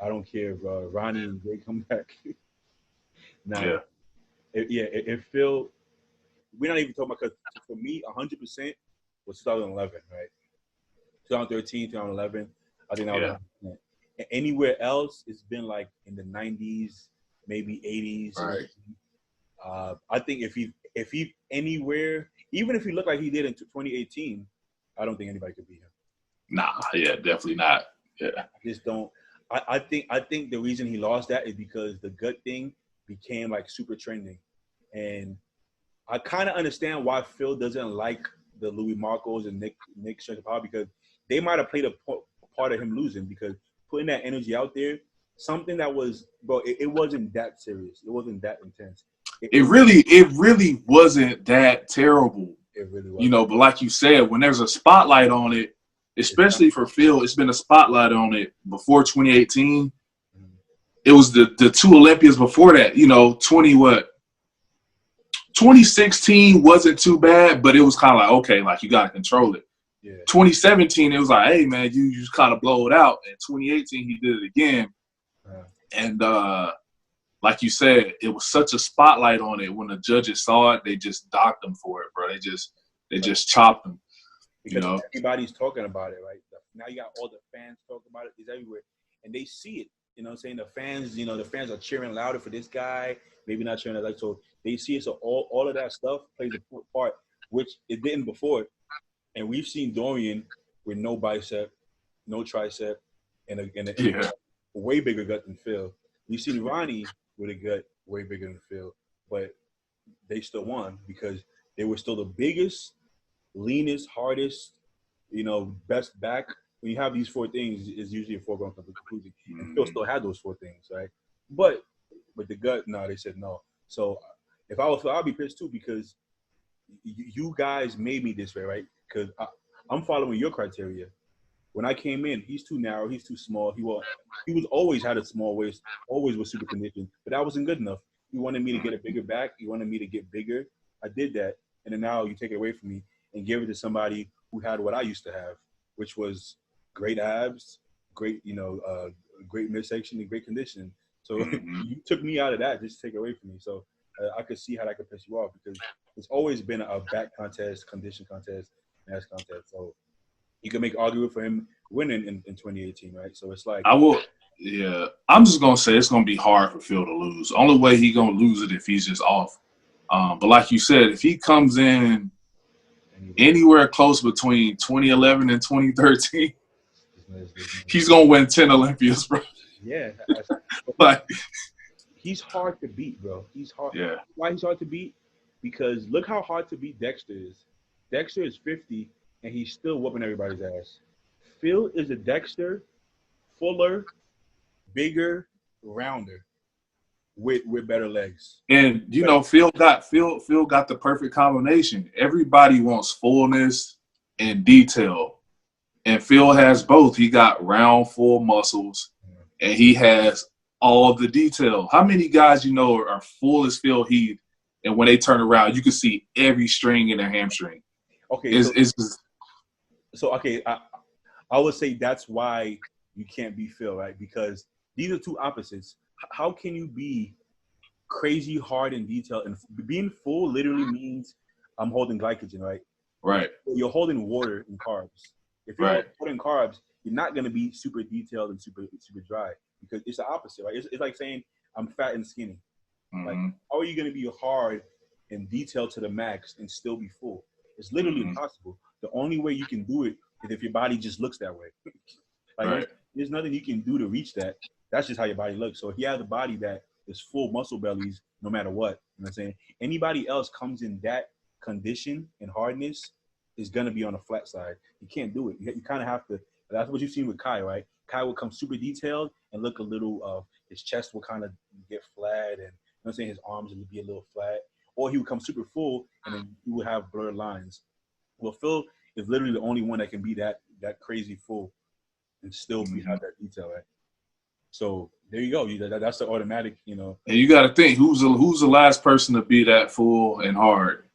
I don't care if Ronnie and Jay come back. Now, if Phil, we're not even talking about, because for me, 100% was 2011, right? 2013, 2011, I think that was 100%. Anywhere else, it's been like in the 90s, maybe 80s. Right. I think if he anywhere, even if he looked like he did in 2018, I don't think anybody could beat him. Nah, yeah, definitely not. Yeah. I just don't. I think the reason he lost that is because the gut thing became like super trending, and I kind of understand why Phil doesn't like the Louis Marcos and Nick Shakapau, because they might have played a part of him losing, because putting that energy out there, something that was, bro, it wasn't that serious, it wasn't that intense. It really wasn't that terrible. It really was. You know, but like you said, when there's a spotlight on it, especially for Phil, it's been a spotlight on it before 2018. It was the 2 Olympias before that. You know, 2016 wasn't too bad, but it was kind of like, okay, like you got to control it. Yeah. 2017, it was like, hey, man, you just kind of blow it out. And 2018, he did it again. And like you said, it was such a spotlight on it. When the judges saw it, they just docked him for it, bro. They just chopped him. Because you know? Everybody's talking about it, right? Now you got all the fans talking about it. It's everywhere. And they see it. You know what I'm saying? The fans are cheering louder for this guy, maybe not cheering like, so they see it. So all of that stuff plays a part, which it didn't before. And we've seen Dorian with no bicep, no tricep, and a way bigger gut than Phil. We've seen Ronnie with a gut way bigger than Phil, but they still won because they were still the biggest, leanest, hardest, best back. When you have these 4 things, it's usually a foregone conclusion. And Phil still had those 4 things, right? But with the gut, no, they said no. So if I was Phil, I'd be pissed too, because you guys made me this way, right? Because I'm following your criteria. When I came in, he's too narrow, he's too small. He was always had a small waist, always was super conditioned, but that wasn't good enough. You wanted me to get a bigger back. You wanted me to get bigger. I did that, and then now you take it away from me and give it to somebody who had what I used to have, which was great abs, great, great midsection, and great conditioning. So you took me out of that just to take it away from me. So I could see how that could piss you off, because it's always been a back contest, condition contest, mass contest. So you can make an argument for him winning in 2018, right? So it's like I'm just gonna say it's gonna be hard for Phil to lose. Only way he gonna lose it if he's just off. But like you said, if he comes in anywhere close between 2011 and 2013, He's gonna win 10 Olympias, bro. Yeah, Like, he's hard to beat, bro. He's hard. yeah, Why he's hard to beat? Because look how hard to beat Dexter is. Dexter is 50, and he's still whooping everybody's ass. Phil is a Dexter, fuller, bigger, rounder, with better legs. and Phil got the perfect combination. Everybody wants fullness and detail, and Phil has both. He got round, full muscles, and he has all the detail. How many guys are full as Phil Heath, and when they turn around, you can see every string in their hamstring. Okay, I would say that's why you can't be Phil, right? Because these are two opposites. How can you be crazy hard in detail? And being full literally means I'm holding glycogen, right? Right. You're holding water and carbs. If you're holding carbs, you're not going to be super detailed and super dry, because it's the opposite, right? It's like saying I'm fat and skinny. Mm-hmm. Like, how are you going to be hard and detailed to the max and still be full? It's literally impossible. The only way you can do it is if your body just looks that way. There's nothing you can do to reach that. That's just how your body looks. So if you have a body that is full muscle bellies, no matter what, you know what I'm saying? Anybody else comes in that condition and hardness is going to be on the flat side. You can't do it. You kind of have to. That's what you've seen with Kai, right? Kai will come super detailed and look a little, his chest will kind of get flat, and you know what I'm saying, his arms will be a little flat. Or he would come super full and then he would have blurred lines. Well, Phil is literally the only one that can be that crazy full and still have that detail, right? So there you go. That's the automatic, And you got to think, who's the last person to be that full and hard?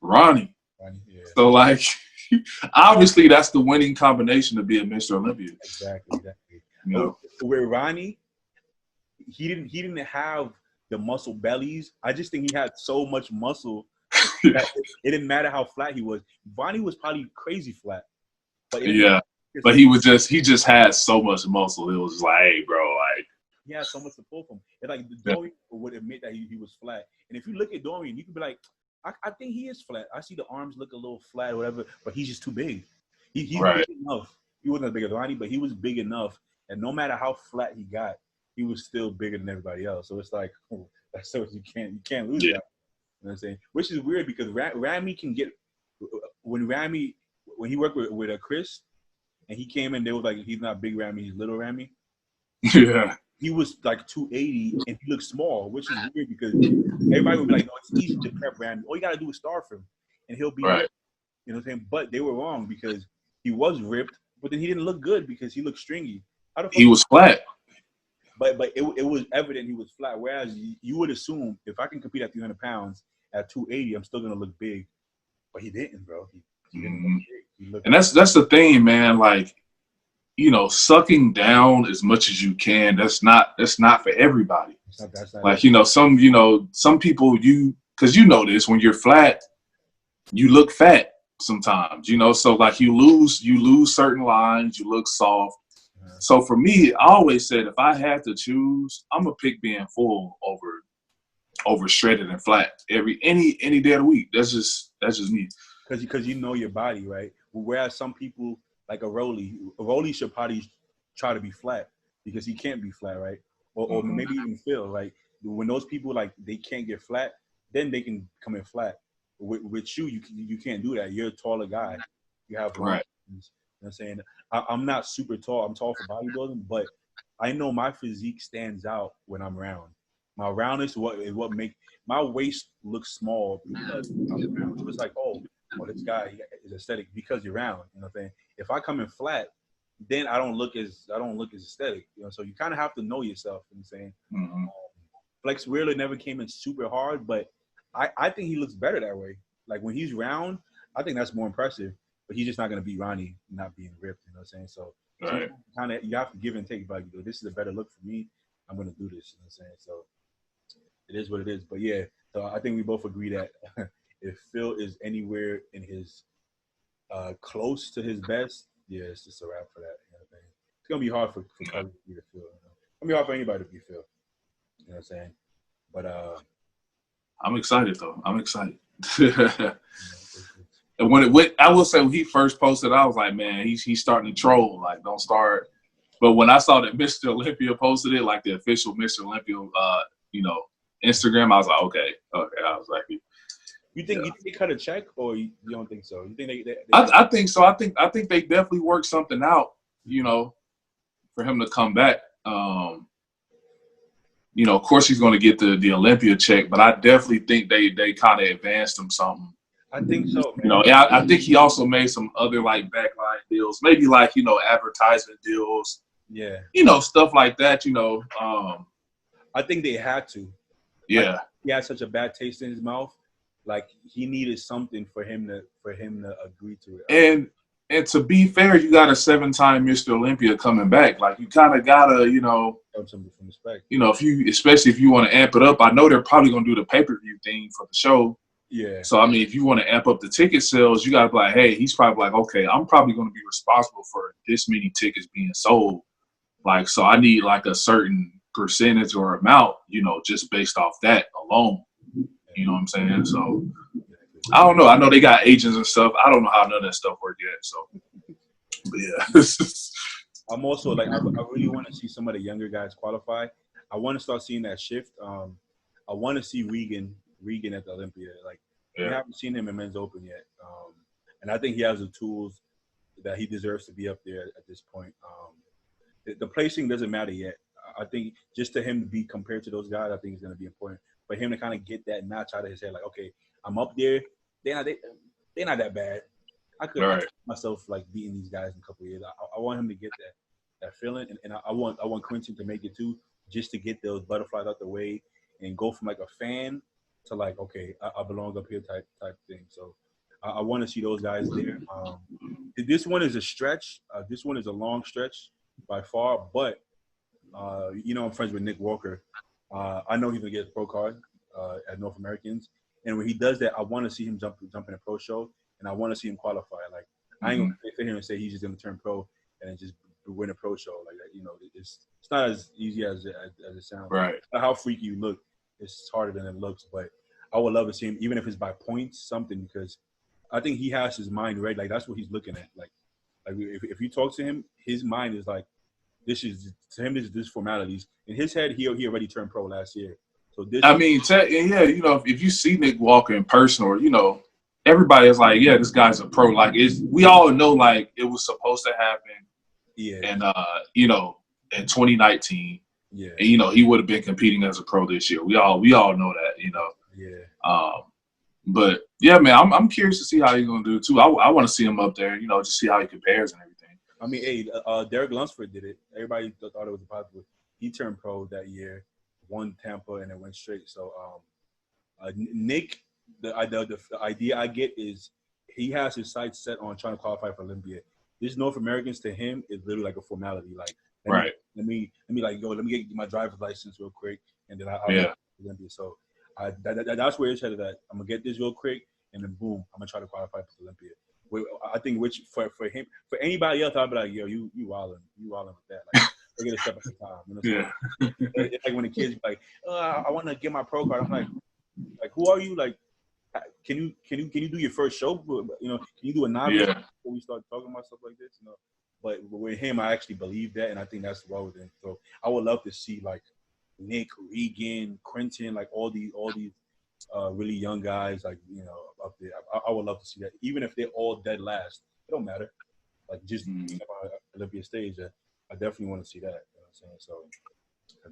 Ronnie. Yeah. So, like, obviously that's the winning combination to be a Mr. Olympia. Exactly. Where Ronnie, he didn't have the muscle bellies. I just think he had so much muscle that it didn't matter how flat he was. Ronnie was probably crazy flat. But but he just had so much muscle. It was like, hey, bro, like, he had so much to pull from. It's like Dorian would admit that he was flat. And if you look at Dorian, you could be like, I think he is flat. I see the arms look a little flat or whatever, but he's just too big. He's big enough. He wasn't as big as Ronnie, but he was big enough. And no matter how flat he got, he was still bigger than everybody else. So it's like, that's so you can't lose that. You know what I'm saying? Which is weird because Ramy can get when he worked with Chris and he came in, they was like, he's not big Ramy, he's little Ramy. Yeah. He was like 280 and he looked small, which is weird because everybody would be like, no, it's easy to prep Ramy. All you gotta do is starve him and he'll be ripped. You know what I'm saying? But they were wrong because he was ripped, but then he didn't look good because he looked stringy. He was flat. But it was evident he was flat. Whereas you would assume if I can compete at 300 pounds at 280, I'm still gonna look big. But he didn't, bro. He didn't look big. He looked and that's the thing, man. Like, sucking down as much as you can. That's not for everybody. That's not like some people, because this, when you're flat, you look fat sometimes. So like you lose certain lines. You look soft. So for me, I always said if I had to choose, I'm gonna pick being full over shredded and flat any day of the week. That's just me. Because you know your body, right? Whereas some people like a Rolly should probably try to be flat because he can't be flat, right? Or maybe even Phil, like when those people like they can't get flat, then they can come in flat. With you can't do that. You're a taller guy. You have right. You know what I'm saying? I'm not super tall. I'm tall for bodybuilding, but I know my physique stands out when I'm round. My roundness is what make my waist look small because I'm round. So it's like, oh, this guy is aesthetic because you're round. You know what I'm saying? If I come in flat, then I don't look as aesthetic. So you kind of have to know yourself. You know what I'm saying? Flex Wheeler never came in super hard, but I think he looks better that way. Like when he's round, I think that's more impressive. But he's just not going to beat Ronnie not being ripped, you know what I'm saying? So kind of you have to give and take. Like, this is a better look for me. I'm going to do this, you know what I'm saying? So it is what it is. But, yeah, so I think we both agree that if Phil is anywhere in his close to his best, yeah, it's just a wrap for that. You know what I'm saying? It's going to be hard for Cody to be the Phil. It's going to be hard for anybody to be Phil. You know what I'm saying? But I'm excited, though. I'm excited. And when it went, I will say when he first posted, I was like, man, he's starting to troll. Like, don't start. But when I saw that Mr. Olympia posted it, like the official Mr. Olympia, Instagram, I was like, okay. I was like, you think they cut a check, or you don't think so? You think they I think so. I think they definitely worked something out, for him to come back. Of course he's going to get the Olympia check, but I definitely think they kind of advanced him something. I think so, man. I think he also made some other like backline deals, maybe like advertisement deals. Yeah. Stuff like that. I think they had to. Yeah. Like, he had such a bad taste in his mouth. Like he needed something for him to agree to it. And to be fair, you got a 7-time Mr. Olympia coming back. Like you kind of gotta, some respect. Especially if you want to amp it up. I know they're probably gonna do the pay-per-view thing for the show. Yeah. So I mean, if you want to amp up the ticket sales, you gotta be like, hey, he's probably like, okay, I'm probably gonna be responsible for this many tickets being sold. Like, so I need like a certain percentage or amount, just based off that alone. You know what I'm saying? So I don't know. I know they got agents and stuff. I don't know how none of that stuff worked yet. So, but yeah. I'm also like, I really want to see some of the younger guys qualify. I want to start seeing that shift. I want to see Regan at the Olympia. Like, we haven't seen him in Men's Open yet. And I think he has the tools that he deserves to be up there at this point. The placing doesn't matter yet. I think just to him to be compared to those guys, I think is going to be important. For him to kind of get that notch out of his head, like, okay, I'm up there. They're not that bad. I could myself like beating these guys in a couple of years. I want him to get that feeling, and I want Quentin to make it too, just to get those butterflies out the way and go from like a fan to like, okay, I belong up here type thing. So I want to see those guys there. This one is a stretch. This one is a long stretch by far, but I'm friends with Nick Walker. I know he's gonna get a pro card at North Americans, and when he does that, I want to see him jump in a pro show, and I want to see him qualify. Like I ain't gonna sit here and say he's just gonna turn pro and then just win a pro show like that. It's not as easy as it sounds. Right. How freaky you look, it's harder than it looks. But I would love to see him, even if it's by points, something, because I think he has his mind ready. Like that's what he's looking at. Like if you talk to him, his mind is like, this is formalities. In his head, he already turned pro last year. So this. I mean, if you see Nick Walker in person, or everybody is like, yeah, this guy's a pro. Like we all know, like it was supposed to happen. Yeah. And in 2019. Yeah. And he would have been competing as a pro this year. We all know that. Yeah. But yeah, man, I'm curious to see how he's gonna do too. I want to see him up there. Just see how he compares and everything. I mean, hey, Derek Lunsford did it. Everybody thought it was possible. He turned pro that year, won Tampa, and it went straight. So, Nick, the idea I get is he has his sights set on trying to qualify for Olympia. This North Americans to him is literally like a formality. Like, let me get my driver's license real quick, and then I'll Olympia. So, that's where it's headed. That I'm gonna get this real quick, and then boom, I'm gonna try to qualify for Olympia. I think for him, for anybody else, I'd be like, yo, you wildin' with that. Like, they get a step at a time. It's like when the kids be like, I want to get my pro card. I'm like, who are you? Like, can you do your first show? Can you do a novice before we start talking about stuff like this? But with him, I actually believe that, and I think that's well within. So I would love to see like Nick, Regan, Quentin, like all these really young guys, like up there. I would love to see that, even if they're all dead last. It don't matter. Like just being on Olympia stage, I definitely want to see that. You know what I'm saying? So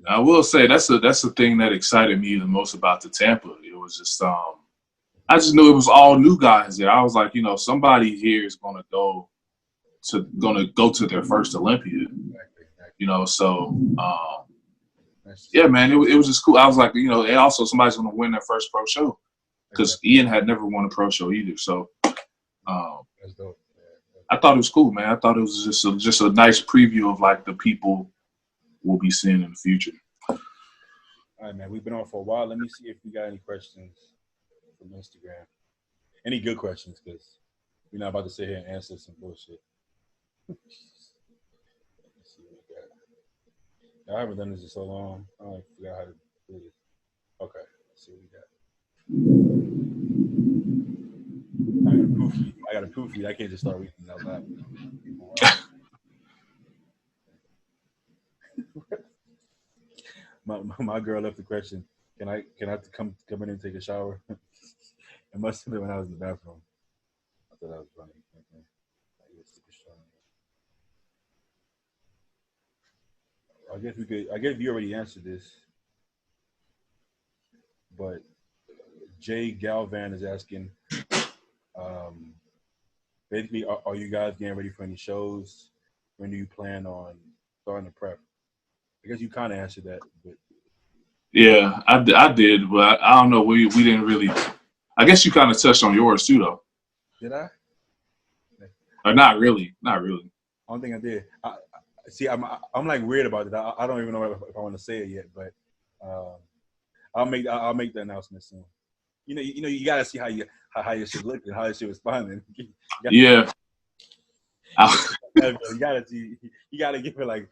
I will say that's the thing that excited me the most about the Tampa. It was just I just knew it was all new guys there. I was like, somebody here is gonna go to their first Olympia. Exactly. So yeah, man, it was just cool. I was like, and also somebody's gonna win their first pro show, because Ian had never won a pro show either. So that's dope. I thought it was cool, man. I thought it was just a nice preview of like the people we'll be seeing in the future. All right, man. We've been on for a while. Let me see if we got any questions from Instagram. Any good questions, because we're not about to sit here and answer some bullshit. Let's see what we got. I haven't done this in so long. I forgot how to do this. Okay, let's see what we got. I got to proofread. I can't just start reading out loud. My girl left the question. Can I come in and take a shower? It must have been when I was in the bathroom. I thought that was funny. Okay. I guess we could. I guess you already answered this, but Jay Galvan is asking. Um, Basically, are you guys getting ready for any shows? When do you plan on starting to prep? I guess you kind of answered that, but Yeah, I did, but I don't know. We didn't really. I guess you kind of touched on yours too, though. did I? Or not really, not really. I don't think I did. See. I'm like weird about it. I don't even know if I want to say it yet, but um, I'll make the announcement soon. You gotta see how your shit looking, how your shit responding. Yeah. You gotta see. You gotta give it like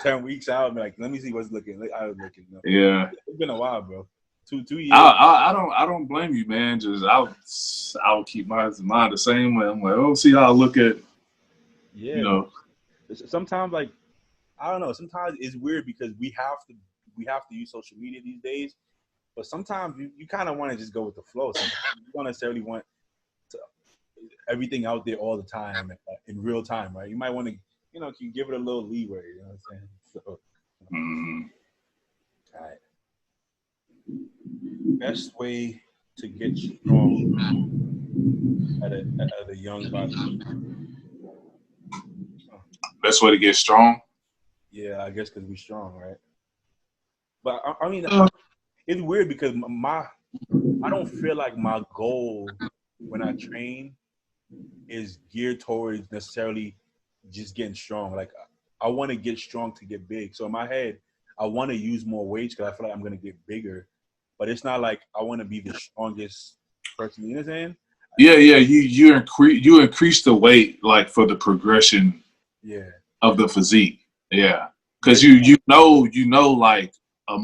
10 weeks out and be like, let me see what's looking. How it's looking. Yeah. It's been a while, bro. 2 years. I don't blame you, man. Just I'll keep my mind the same way. I'm like, oh, see how I look at. Yeah. Sometimes like I don't know. Sometimes it's weird because we have to use social media these days. But sometimes you kind of want to just go with the flow. Sometimes you don't necessarily want everything out there all the time in real time, right? You might want to, can give it a little leeway. You know what I'm saying? So, all right. Best way to get strong at a young body. Best way to get strong. Yeah, I guess because we're strong, right? But I mean, it's weird because I don't feel like my goal when I train is geared towards necessarily just getting strong. Like I want to get strong to get big. So in my head, I want to use more weights because I feel like I'm gonna get bigger. But it's not like I want to be the strongest person. You know what I'm saying? Yeah. You increase the weight like for the progression. Yeah. Of the physique. Yeah, because you know like a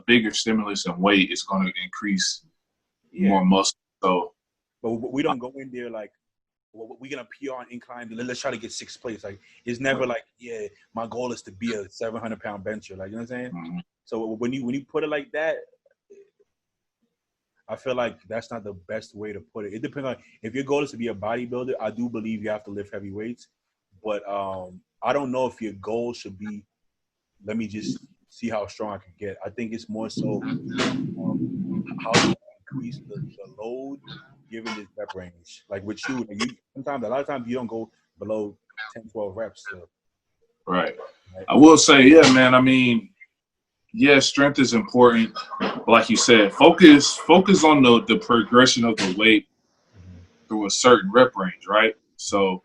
bigger stimulus in weight is going to increase more muscle. So, but we don't go in there like we're gonna PR on incline. Let's try to get 6th place. Like it's never like, yeah, my goal is to be a 700-pound bencher. Like, you know what I'm saying? Mm-hmm. So when you put it like that, I feel like that's not the best way to put it. It depends on if your goal is to be a bodybuilder. I do believe you have to lift heavy weights, but I don't know if your goal should be, let me just see how strong I can get. I think it's more so how do you increase the load given this rep range. Like with you a lot of times you don't go below 10, 12 reps. So. Right. I will say, yeah, man. I mean, yeah, strength is important. Like you said, focus on the progression of the weight through a certain rep range, right? So,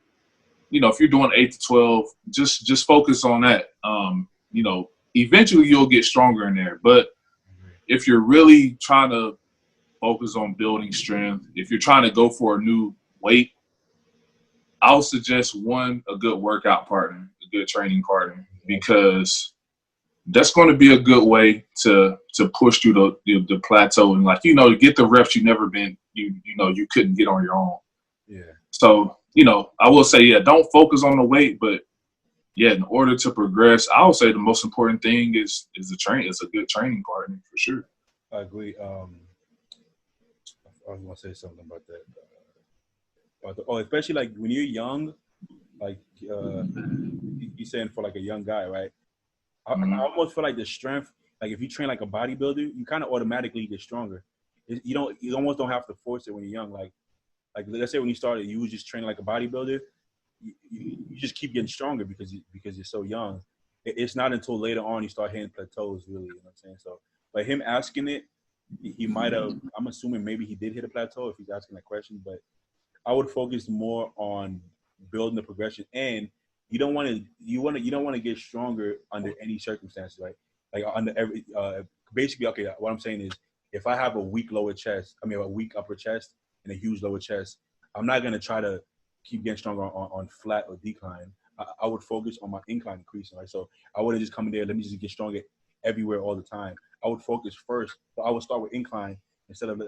if you're doing 8 to 12, just focus on that. Eventually you'll get stronger in there. But if you're really trying to focus on building strength, if you're trying to go for a new weight, I'll suggest a good workout partner, a good training partner, because that's going to be a good way to push through the plateau and to get the reps you never been you couldn't get on your own. Yeah. So I will say, yeah, don't focus on the weight, but yeah, in order to progress, I would say the most important thing is it's a good training partner for sure. I agree. I was gonna say something about that. Especially like when you're young, like you're saying for like a young guy, right? I almost feel like the strength, like if you train like a bodybuilder, you kind of automatically get stronger. You almost don't have to force it when you're young. Like let's say when you started, you was just training like a bodybuilder. You just keep getting stronger because you're so young. It's not until later on you start hitting plateaus, really. You know what I'm saying? So, but him asking it, he might have. I'm assuming maybe he did hit a plateau if he's asking that question. But I would focus more on building the progression, and you don't want to get stronger under any circumstances, right? Like under every basically. Okay, what I'm saying is, if I have a weak a weak upper chest and a huge lower chest, I'm not gonna try to keep getting stronger on flat or decline. I would focus on my incline increasing, right? So I wouldn't just come in there, let me just get stronger everywhere all the time. I would focus first. So I would start with incline instead of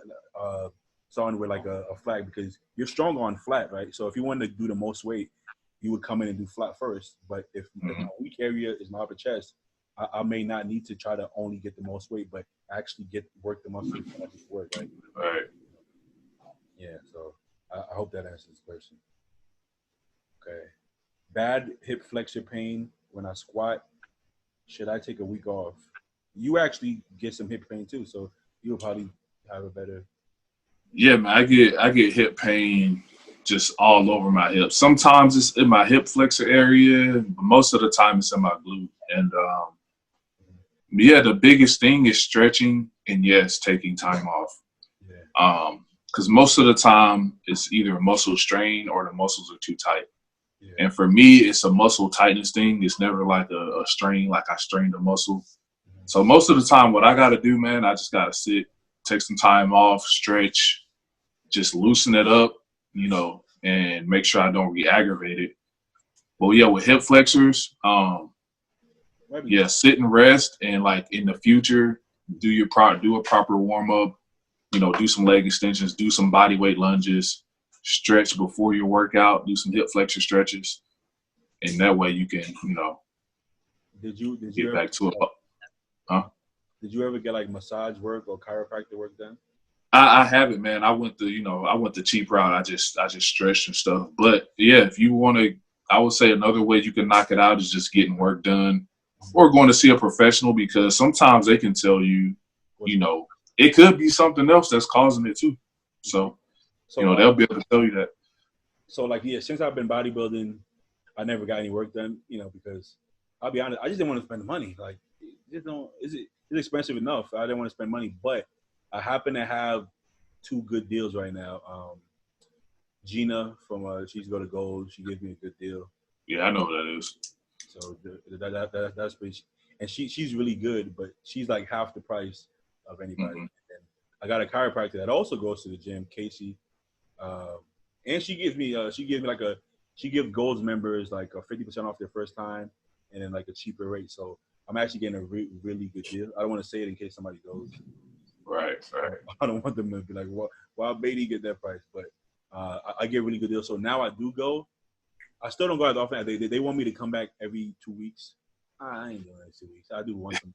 starting with like a flat because you're strong on flat, right? So if you wanted to do the most weight, you would come in and do flat first. But if my weak area is my upper chest, I may not need to try to only get the most weight, but actually work the muscles that I need to work, right? Right. Yeah. So I hope that answers the question. Okay. Bad hip flexor pain when I squat. Should I take a week off? You actually get some hip pain too, so you'll probably have a better. Yeah, man, I get hip pain just all over my hips. Sometimes it's in my hip flexor area, but most of the time it's in my glute. And yeah, the biggest thing is stretching and yes, taking time off. Yeah. Because most of the time it's either a muscle strain or the muscles are too tight. Yeah. And for me, it's a muscle tightness thing. It's never like a strain, like I strained a muscle. So most of the time, what I got to do, man, I just got to sit, take some time off, stretch, just loosen it up, you know, and make sure I don't re-aggravate it. But yeah, with hip flexors, yeah, sit and rest, and like in the future, do a proper warm up. You know, do some leg extensions, do some body weight lunges, stretch before your workout, do some hip flexor stretches, and that way you can, you know, Did you get ever back to it. Huh? Did you ever get like massage work or chiropractic work done? I haven't, man. I went the cheap route. I just stretched and stuff. But yeah, if you want to, I would say another way you can knock it out is just getting work done or going to see a professional, because sometimes they can tell you, you know, it could be something else that's causing it too. So you know, they'll be able to tell you that. So like, yeah, since I've been bodybuilding, I never got any work done, you know, because I'll be honest, I just didn't want to spend the money. Like, it's expensive enough. I didn't want to spend money, but I happen to have two good deals right now. Gina from she's Go to Gold. She gives me a good deal. Yeah, I know what that is. So that's pretty. And she's really good, but she's like half the price of anybody. Mm-hmm. And I got a chiropractor that also goes to the gym, Casey, and she gives me she gives Gold's members like a 50% off their first time, and then like a cheaper rate. So I'm actually getting a really good deal. I don't want to say it in case somebody goes. Right. I don't want them to be like, why Beatty get that price? But I get really good deals. So now I do go. I still don't go as often. They want me to come back every 2 weeks. I ain't doing that 2 weeks. I do once a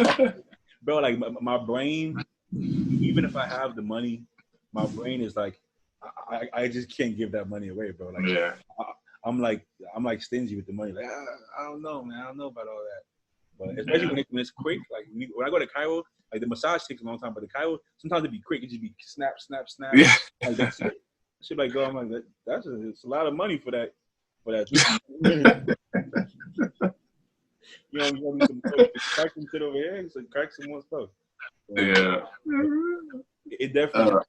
month. Bro, like my brain, even if I have the money, my brain is like, I just can't give that money away, bro. Like, yeah. I'm like stingy with the money. Like, I don't know, man. I don't know about all that. But especially when it's quick, like when I go to Cairo, like the massage takes a long time, but the Cairo sometimes it'd be quick. It just be snap. Yeah. Like that's it. Shit, like, I'm like, it's a lot of money for that. You know, you need some crack some shit over here, so crack some more stuff. Yeah. It definitely.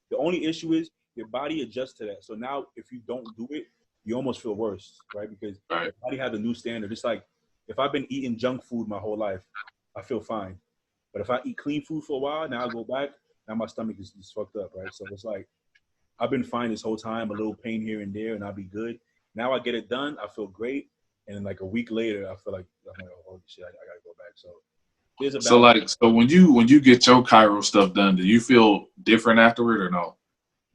The only issue is your body adjusts to that. So now, if you don't do it, you almost feel worse, right? Because your body has a new standard. It's like if I've been eating junk food my whole life, I feel fine. But if I eat clean food for a while, now I go back, now my stomach is fucked up, right? So it's like I've been fine this whole time, a little pain here and there, and I'll be good. Now I get it done, I feel great, and then like a week later, I feel like I'm like, oh holy shit, I gotta go back. So there's a balance. So when you get your Cairo stuff done, do you feel different afterward or no?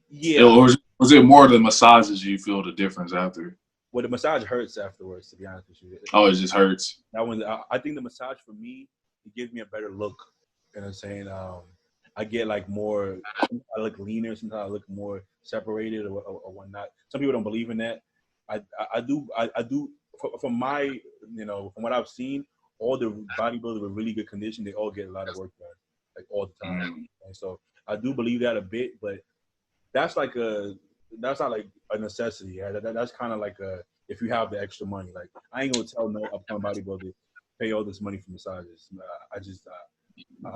Yeah. Or was it more the massages you feel the difference after? Well, the massage hurts afterwards, to be honest with you. Oh, it just hurts. That one, I think the massage for me, it gives me a better look. You know what I'm saying? I get like more, I look leaner. Sometimes I look more separated or whatnot. Some people don't believe in that. I do. From my, you know, from what I've seen, all the bodybuilders with really good condition, they all get a lot of work done, like all the time. Mm-hmm. And so I do believe that a bit, but that's not like a necessity. Yeah? That's kind of like if you have the extra money. Like I ain't gonna tell no upcoming bodybuilder pay all this money for massages. I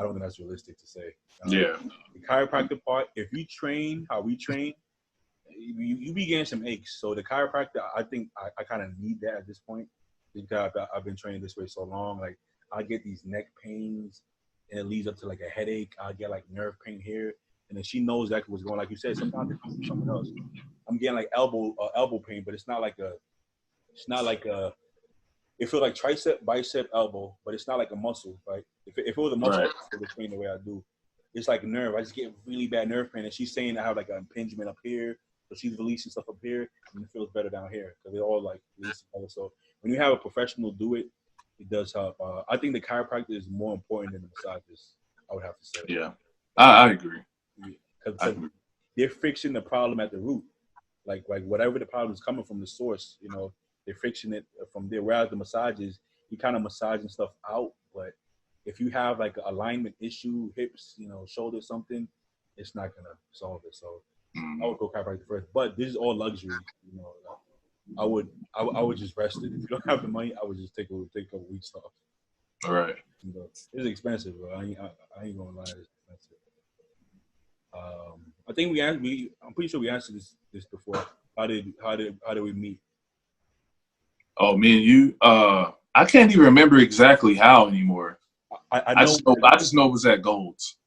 don't think that's realistic to say. Yeah. The chiropractic part, if you train how we train, you be getting some aches. So the chiropractor, I think I kind of need that at this point because I've been training this way so long. Like I get these neck pains and it leads up to like a headache. I get like nerve pain here. And then she knows exactly what's going on. Like you said, sometimes it comes from something else. I'm getting like elbow pain, but it's not like it feels like tricep, bicep, elbow, but it's not like a muscle, right? If it was a muscle, I would train the way I do. it's like nerve. I just get really bad nerve pain. And she's saying I have like an impingement up here. So she's releasing stuff up here and it feels better down here because they're all like releasing together. So when you have a professional do it, it does help. I think the chiropractor is more important than the massages, I would have to say. Yeah, I agree. Because they're fixing the problem at the root. Like whatever the problem is coming from the source, you know, they're fixing it from there. Whereas the massages, you kind of massaging stuff out, but if you have like an alignment issue, hips, you know, shoulder, something, it's not gonna solve it. So I would go chiropractor first. But this is all luxury, you know. I would just rest it. If you don't have the money, I would just take a week off. All right. You know, it's expensive, bro. I ain't gonna lie, it's expensive. I think I'm pretty sure we answered this before. How did we meet? Oh, me and you. I can't even remember exactly how anymore. I know. I just know it was at Gold's.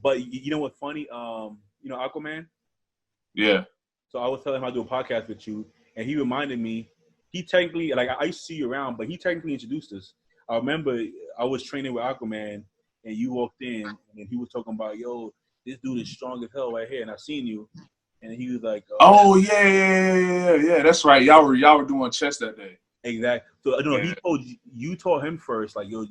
But you know what's funny? You know Aquaman. Yeah. So I was telling him I do a podcast with you, and he reminded me. He technically, like, I used to see you around, but he technically introduced us. I remember I was training with Aquaman, and you walked in, and he was talking about, yo, this dude is strong as hell right here, and I seen you, and he was like, oh yeah, that's right. Y'all were doing chest that day. Exactly. So I don't know. He you told him first, like, yo,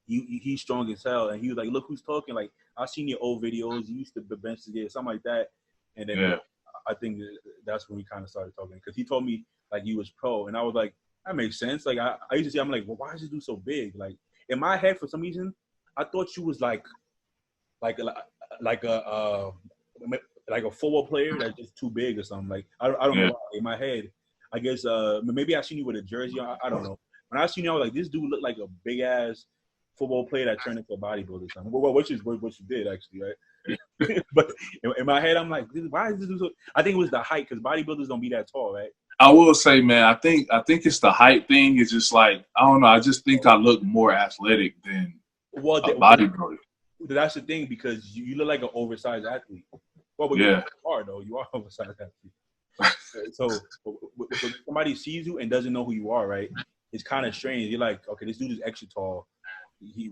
he's strong as hell, and he was like, look who's talking. Like, I seen your old videos. You used to bench together, something like that, and then I think that's when we kind of started talking because he told me like you was pro, and I was like, that makes sense. Like I used to see, I'm like, well, why is this dude so big? Like in my head, for some reason, I thought you was like a football player that's just too big or something. Like I don't know why. In my head, I guess maybe I seen you with a jersey on. I don't know. When I seen you, I was like, this dude looked like a big ass football player that turned into a bodybuilder or something. Well, which is what you did actually, right? But in my head, I'm like, why is this dude so? I think it was the height because bodybuilders don't be that tall, right? I will say, man, I think it's the height thing. It's just like, I don't know. I just think I look more athletic than a bodybuilder. That's the thing because you look like an oversized athlete. Well, but you are though. You are an oversized athlete. So when somebody sees you and doesn't know who you are, right? It's kind of strange. You're like, okay, this dude is extra tall. He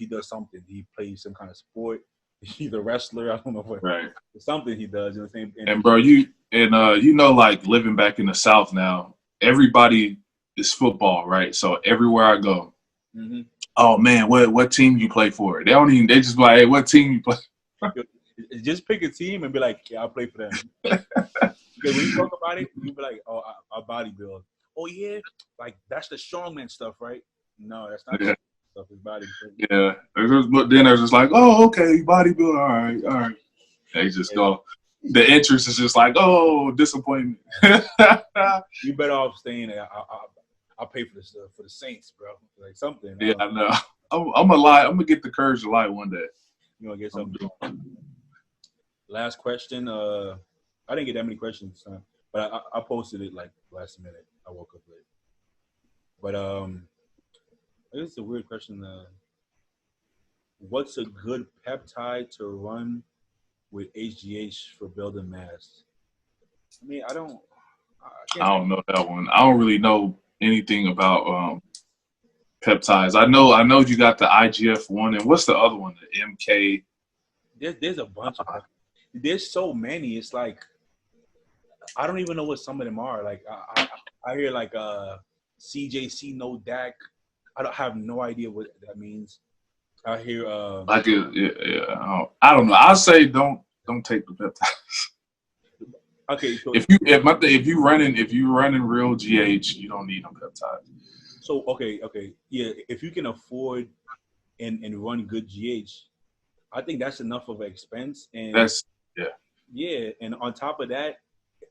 does something. He plays some kind of sport. He's a wrestler. I don't know what. Right. Something he does. You know what I'm saying? And bro, you know, like living back in the South now, everybody is football, right? So everywhere I go, oh man, what team you play for? They just be like, hey, what team you play? Just pick a team and be like, yeah, I'll play for them. Because when you talk about it, you be like, oh, I bodybuild. Oh yeah, like that's the strongman stuff, right? No, that's not. Stuff is bodybuilding. Yeah, but then there's just like, oh, okay, bodybuilder, all right. They just go. The interest is just like, oh, disappointment. You better off staying there. I'll pay for this for the Saints, bro. Like something. Yeah, I know. I'm gonna lie. I'm gonna get the courage to lie one day. You gonna get something? Last question. I didn't get that many questions this time, but I posted it like last minute. I woke up late, but this is a weird question. What's a good peptide to run with HGH for building mass? I mean, I don't know that one. I don't really know anything about peptides. I know you got the IGF-1 and what's the other one? The MK. There's a bunch of. There's so many. It's like I don't even know what some of them are. Like I hear like CJC no DAC. I don't have no idea what that means. I hear I don't know. I'll say don't take the peptides. Okay, so if you running real GH, you don't need no peptides. So okay, yeah. If you can afford and run good GH, I think that's enough of an expense. And and on top of that,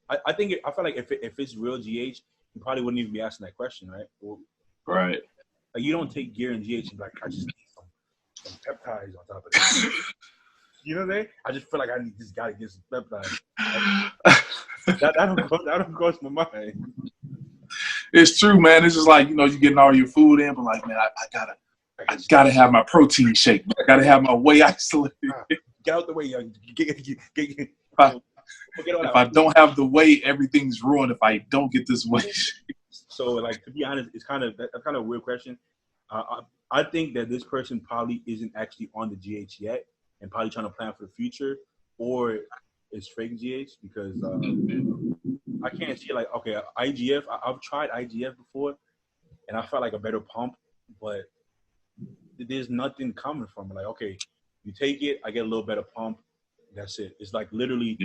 I feel like if it's real GH, you probably wouldn't even be asking that question, right? Right. Like you don't take gear and GH and be like, I just need some peptides on top of that. You know what I'm saying? I just feel like I just gotta get some peptides. that don't cross my mind. It's true, man. It's just like, you know, you getting all your food in, but like, man, I gotta have my protein shake. I gotta have my whey isolate. Get out the way, young. If I don't have the whey, everything's ruined. If I don't get this whey. So, like, to be honest, it's kind of a weird question. I think that this person probably isn't actually on the GH yet, and probably trying to plan for the future, or it's fake GH because I can't see like okay IGF. I've tried IGF before, and I felt like a better pump, but there's nothing coming from it. Like okay, you take it, I get a little better pump. That's it. It's like literally,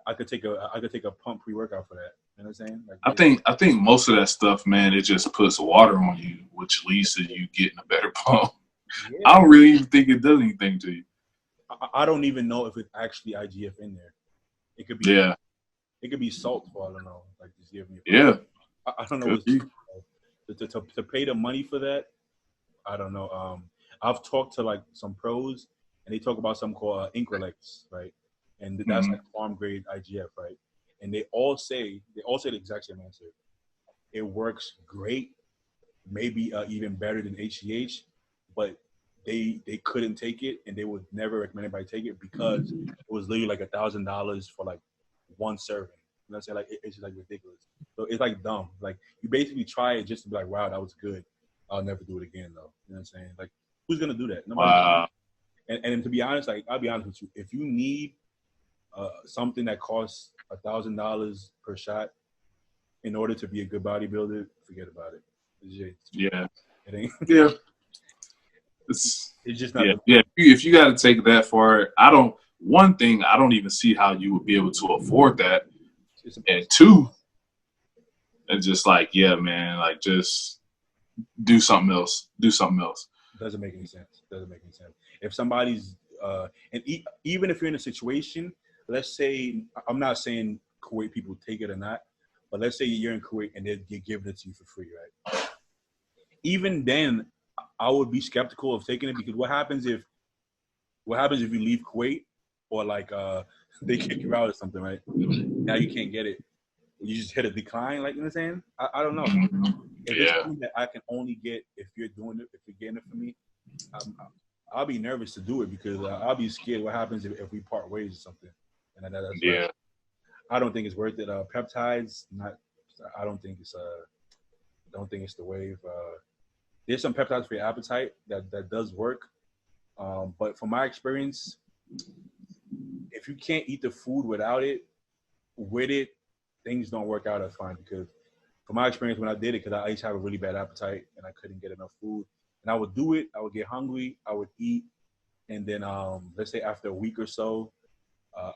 I could take a pump pre-workout for that. You know what I'm saying? Like, I think most of that stuff, man, it just puts water on you, which leads to you getting a better pump. Yeah. I don't really even think it does anything to you. I don't even know if it's actually IGF in there. It could be. Yeah. It could be salt for I don't know. Like just give me. I don't know. To pay the money for that, I don't know. I've talked to like some pros, and they talk about something called Increlex, right? And that's like farm grade IGF, right? And they all say the exact same answer. It works great, maybe even better than HGH, but they couldn't take it, and they would never recommend anybody take it because it was literally like $1,000 for like one serving. You know what I'm saying? Like it's just like ridiculous. So it's like dumb. Like you basically try it just to be like, wow, that was good. I'll never do it again though. You know what I'm saying? Like who's gonna do that? Nobody. Wow. And to be honest, like I'll be honest with you, if you need something that costs $1,000 per shot in order to be a good bodybuilder, forget about it. It ain't. Yeah. It's just not. Yeah. If you got to take it that far, one thing, I don't even see how you would be able to afford that. And two, it's just like, yeah, man, like just do something else. Doesn't make any sense. If somebody's even if you're in a situation, let's say, I'm not saying Kuwait people take it or not, but let's say you're in Kuwait and they're giving it to you for free, right? Even then, I would be skeptical of taking it because what happens if you leave Kuwait or like they kick you out or something, right? Now you can't get it. You just hit a decline, like, you know what I'm saying? I don't know. If it's something that I can only get if you're getting it for me, I'll be nervous to do it because I'll be scared what happens if we part ways or something. And that's like, I don't think it's worth it. Peptides, I don't think it's the wave. There's some peptides for your appetite that does work, but from my experience, if you can't eat the food without it, with it, things don't work out as fine. Because from my experience when I did it, because I used to have a really bad appetite and I couldn't get enough food, and I would do it, I would get hungry, I would eat, and then let's say after a week or so,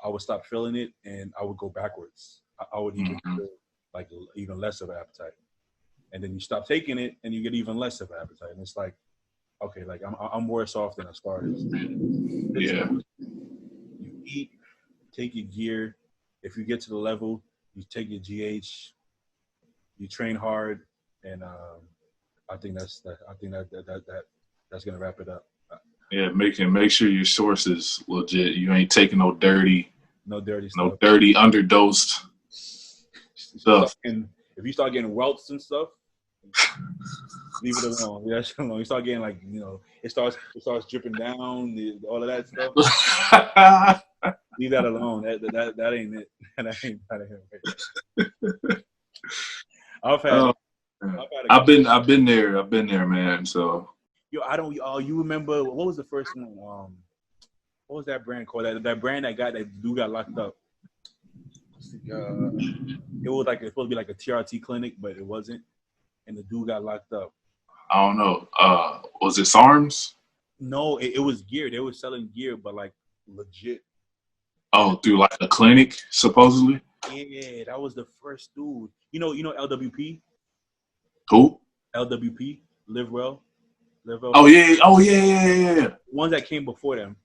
I would stop feeling it and I would go backwards. I would even feel like even less of an appetite. And then you stop taking it and you get even less of an appetite. And it's like, okay, like I'm worse off than I started. Yeah. You eat, take your gear. If you get to the level, you take your GH, you train hard, and I think that's gonna wrap it up. Yeah, make sure your source is legit. You ain't taking no dirty stuff. Dirty underdosed stuff. And if you start getting welts and stuff, leave it alone. Yeah, alone. You start getting like, it starts dripping down, all of that stuff. Leave that alone. That ain't it. That ain't it. I've been there, man. So you remember what was the first one? What was that brand called? That brand that dude got locked up. It was like it's supposed to be like a TRT clinic, but it wasn't, and the dude got locked up. I don't know. Was it SARMs? No, it was gear. They were selling gear, but like legit. Oh, through like a clinic, supposedly. Yeah, that was the first dude. You know LWP. Who? LWP. Live well. Oh yeah. Ones that came before them,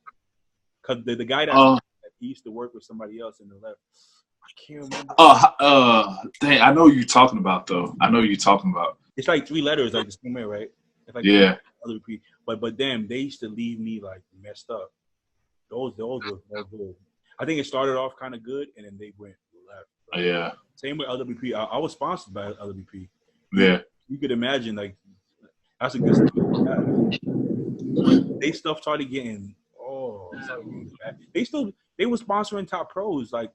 because the guy that he used to work with somebody else in the left. I can't remember. Dang, I know you're talking about though. It's like 3 letters, like the same way, right? It's like LWP. But damn, they used to leave me like messed up. Those were good. I think it started off kind of good, and then they went left. Right? Yeah. Same with LWP. I was sponsored by LWP. Yeah. You could imagine, like, that's a good stuff. They stuff started getting bad. They were sponsoring top pros, like.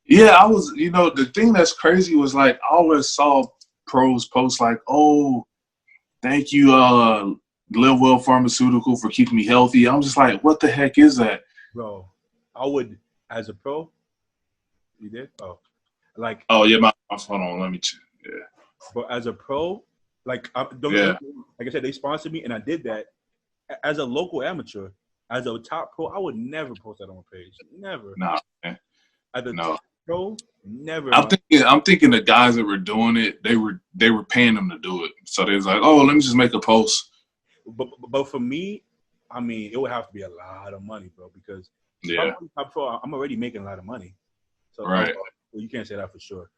Yeah, I was. The thing that's crazy was like I always saw pros post like, "Oh, thank you, Live Well Pharmaceutical for keeping me healthy." I'm just like, what the heck is that? bro. I would as a pro. You did? Oh, like, Oh yeah, hold on. Let me check. Yeah. but as a pro, like, Yeah. like I said, they sponsored me, and I did that as a local amateur. As a top pro, I would never post that on my page. Never. No, man. As a No. top pro, never. I'm thinking the guys that were doing it, they were paying them to do it. So they was like, oh, let me just make a post. But for me, I mean, it would have to be a lot of money, bro, because Yeah. top pro, I'm already making a lot of money. So Right. well, you can't say that for sure.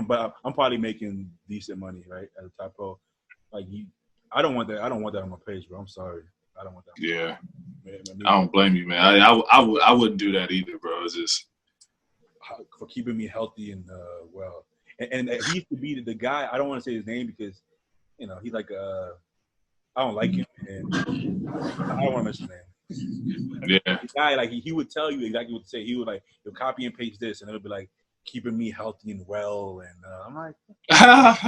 But I'm probably making decent money, right? As a top pro. Like, I don't want that. I don't want that on my page, bro. I'm sorry. I don't want that. Yeah. I don't blame you, man. I wouldn't do that either, bro. It's just for keeping me healthy and well. And he used to be the guy. I don't want to say his name because, he's like I don't like him, and I don't want to mention his name. yeah. The guy, like, he would tell you exactly what to say. He would, like, he'll copy and paste this, and it'll be like keeping me healthy and well. And I'm like,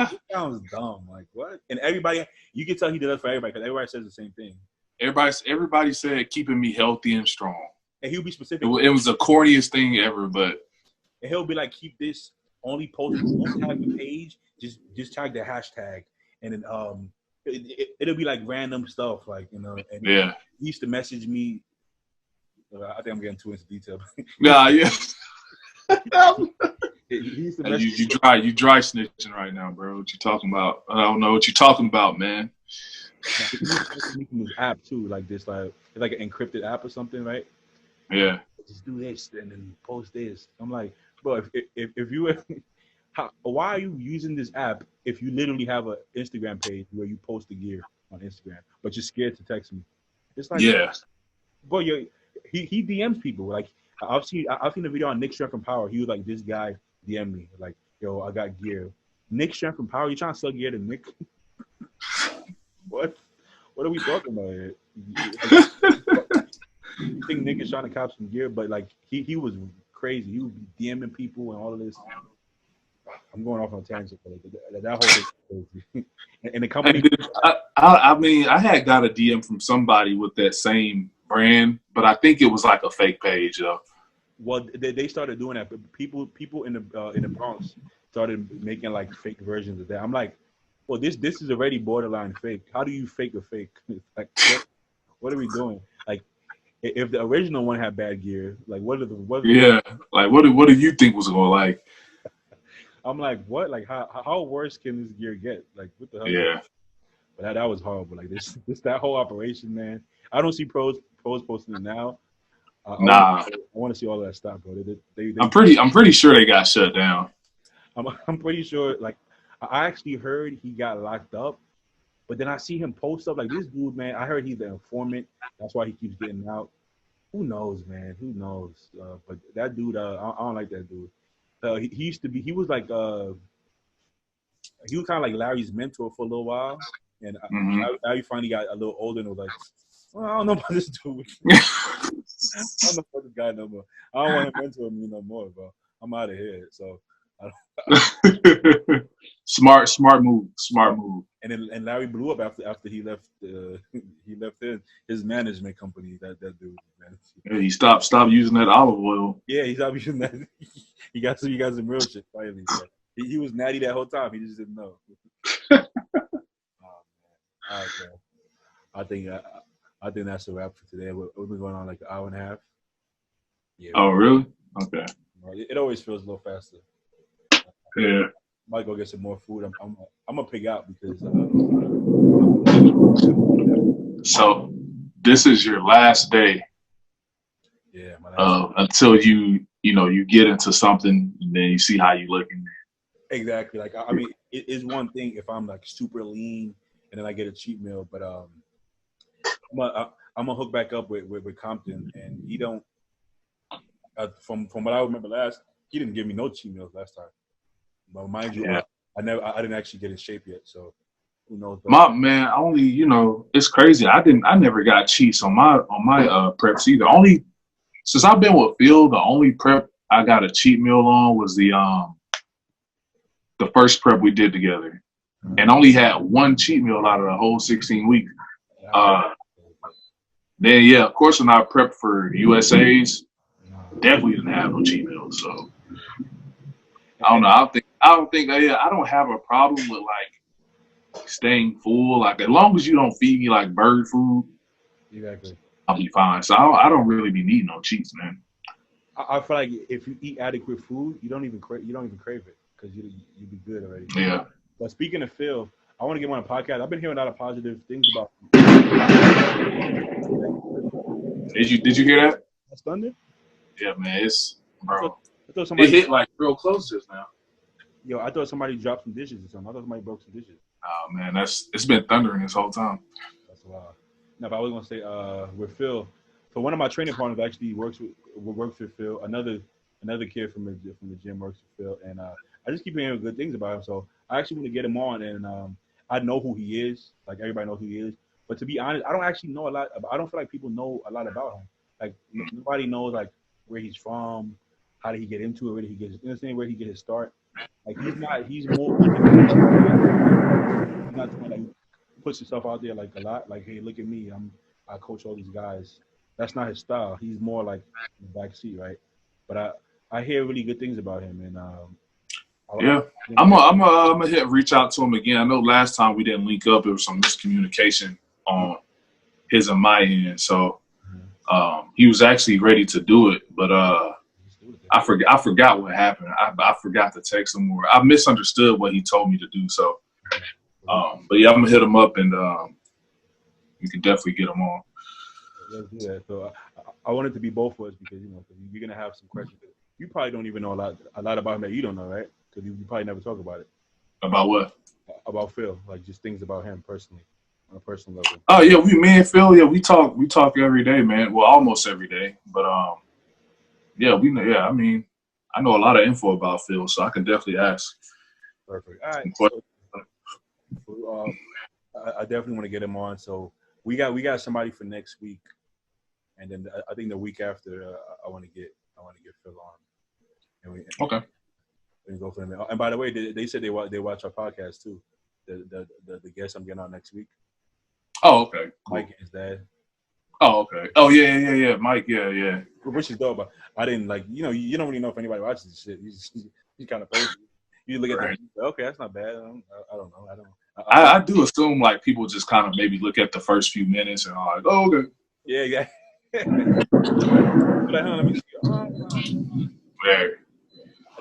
this sounds dumb. Like, what? And everybody, you can tell he did that for everybody because everybody says the same thing. Everybody said keeping me healthy and strong. And he'll be specific. It was the corniest thing ever, but and he'll be like, keep this, only post, don't tag the page, just tag the hashtag, and then it'll be like random stuff, like, and yeah. He used to message me. I think I'm getting too into detail. Nah, yeah. He used to you dry snitching right now, bro. What you talking about? I don't know what you're talking about, man. He used to message me from his app too, like this, like an encrypted app or something, right? Yeah. Just do this and then post this. I'm like, bro, if you why are you using this app if you literally have an Instagram page where you post the gear on Instagram, but you're scared to text me? It's like, yeah, bro, he DMs people. Like, I've seen a video on Nick Strength from Power. He was like, this guy DM me like, yo, I got gear. Nick Strength from Power, you trying to sell gear to Nick? What are we talking about here? You think Nick is trying to cop some gear, but like he was crazy. He was DMing people and all of this. I'm going off on a tangent, but that whole thing was crazy. And the company, I mean, I had got a DM from somebody with that same brand, but I think it was like a fake page, though. Well, they started doing that. But people in the Bronx started making like fake versions of that. I'm like, well, this is already borderline fake. How do you fake a fake? Like, what are we doing? Like, if the original one had bad gear, like what do you think was going like? I'm like, what? Like, how worse can this gear get? Like, what the hell? Yeah. But that was horrible. Like, that whole operation, man. I don't see pros posting it now. Nah. I want to see all of that stuff, bro. They I'm pretty sure they got shut down. I'm pretty sure. Like, I actually heard he got locked up, but then I see him post up like this dude, man. I heard he's the informant. That's why he keeps getting out. Who knows, man? Who knows? But that dude, I don't like that dude. He used to be. He was like he was kind of like Larry's mentor for a little while, and Larry finally got a little older and was like, well, I don't know about this dude. I don't know about this guy no more. I don't want him mentoring me no more, bro. I'm out of here. So. Smart move. And Larry blew up after he left his management company. That dude, man. Yeah, he stopped using that olive oil. Yeah, he stopped using that. He got some real shit finally. He was natty that whole time. He just didn't know. Oh, man. All right, man. I think that's a wrap for today. We've been going on like an hour and a half. Yeah. Oh, really? Okay. It always feels a little faster. Yeah. Might go get some more food. I'm gonna pig out because. So, this is your last day. Yeah. Until you get into something, and then you see how you looking. Exactly. Like, I mean, it is one thing if I'm like super lean and then I get a cheat meal, but I'm gonna hook back up with Compton, and he don't. From what I remember he didn't give me no cheat meals last time. But mind you, yeah. I didn't actually get in shape yet, so who knows? Man, only it's crazy. I never got cheats on my preps either. Only since I've been with Phil, the only prep I got a cheat meal on was the first prep we did together, and only had one cheat meal out of the whole 16 weeks. Then yeah, of course when I prepped for USA's, definitely didn't have no cheat meals. So I don't know. I don't have a problem with like staying full. Like as long as you don't feed me like bird food, Exactly. I'll be fine. So I don't really be needing no cheats, man. I feel like if you eat adequate food, you don't even crave it because you be good already. Yeah. But speaking of Phil, I want to get him on a podcast. I've been hearing a lot of positive things about. Did you hear that? That's Thunder. Yeah, man. It's I thought, bro. I thought It somebody. hit like real close just now. Yo, I thought somebody dropped some dishes or something. I thought somebody broke some dishes. Oh man, it's been thundering this whole time. That's wild. No, but I was gonna say with Phil. So one of my training partners actually works with Phil. Another kid from the gym works with Phil, and I just keep hearing good things about him. So I actually want to get him on, and I know who he is. Like everybody knows who he is. But to be honest, I don't actually know a lot. I don't feel like people know a lot about him. Like nobody knows like where he's from, how did he get into it, where did he get where he get his start. Like he's not. He's more. He's not someone that puts himself out there like a lot. Like, hey, look at me. I coach all these guys. That's not his style. He's more like in the back seat, right? But I hear really good things about him, and Yeah, I'm gonna reach out to him again. I know last time we didn't link up. There was some miscommunication on his and my end. So he was actually ready to do it, but I forgot what happened. I forgot to text him, or I misunderstood what he told me to do. So, but yeah, I'm gonna hit him up, and we can definitely get him on. Let's do that. So I want it to be both of us because you're gonna have some questions. You probably don't even know a lot about him that you don't know, right? Because you probably never talk about it. About what? About Phil, like just things about him personally, on a personal level. Oh yeah, me and Phil, yeah, we talk every day, man. Well, almost every day, but yeah, I mean, I know a lot of info about Phil, so I can definitely ask. Perfect. All right. So, I definitely want to get him on. So we got somebody for next week, and then I think the week after I want to get Phil on. And okay. And go for him. And by the way, they said they watch our podcast too. The guest I'm getting on next week. Oh, okay. Cool. Mike and his dad. Oh, okay. Oh, yeah. Mike, yeah. Which is dope, but I didn't like. You don't really know if anybody watches this shit. You kind of post. You look at the okay, that's not bad. I don't know. I do assume like people just kind of maybe look at the first few minutes and are like, oh, okay. Yeah. But let me see. Very.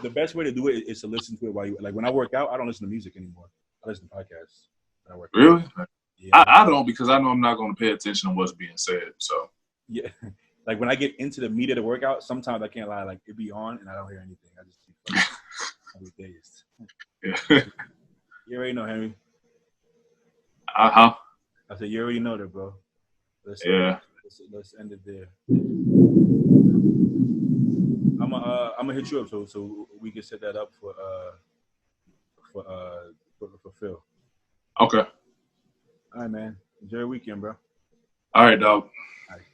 The best way to do it is to listen to it while you like. When I work out, I don't listen to music anymore. I listen to podcasts. When I work really? Out. Yeah. I don't because I know I'm not going to pay attention to what's being said. So yeah, like when I get into the meat of the workout, sometimes I can't lie. Like it be on and I don't hear anything. I just keep dazed. Yeah. You already know, Henry. I said you already know that, bro. Let's end it there. I'm gonna hit you up so we can set that up for Phil. Okay. All right, man. Enjoy your weekend, bro. All right, dog. All right.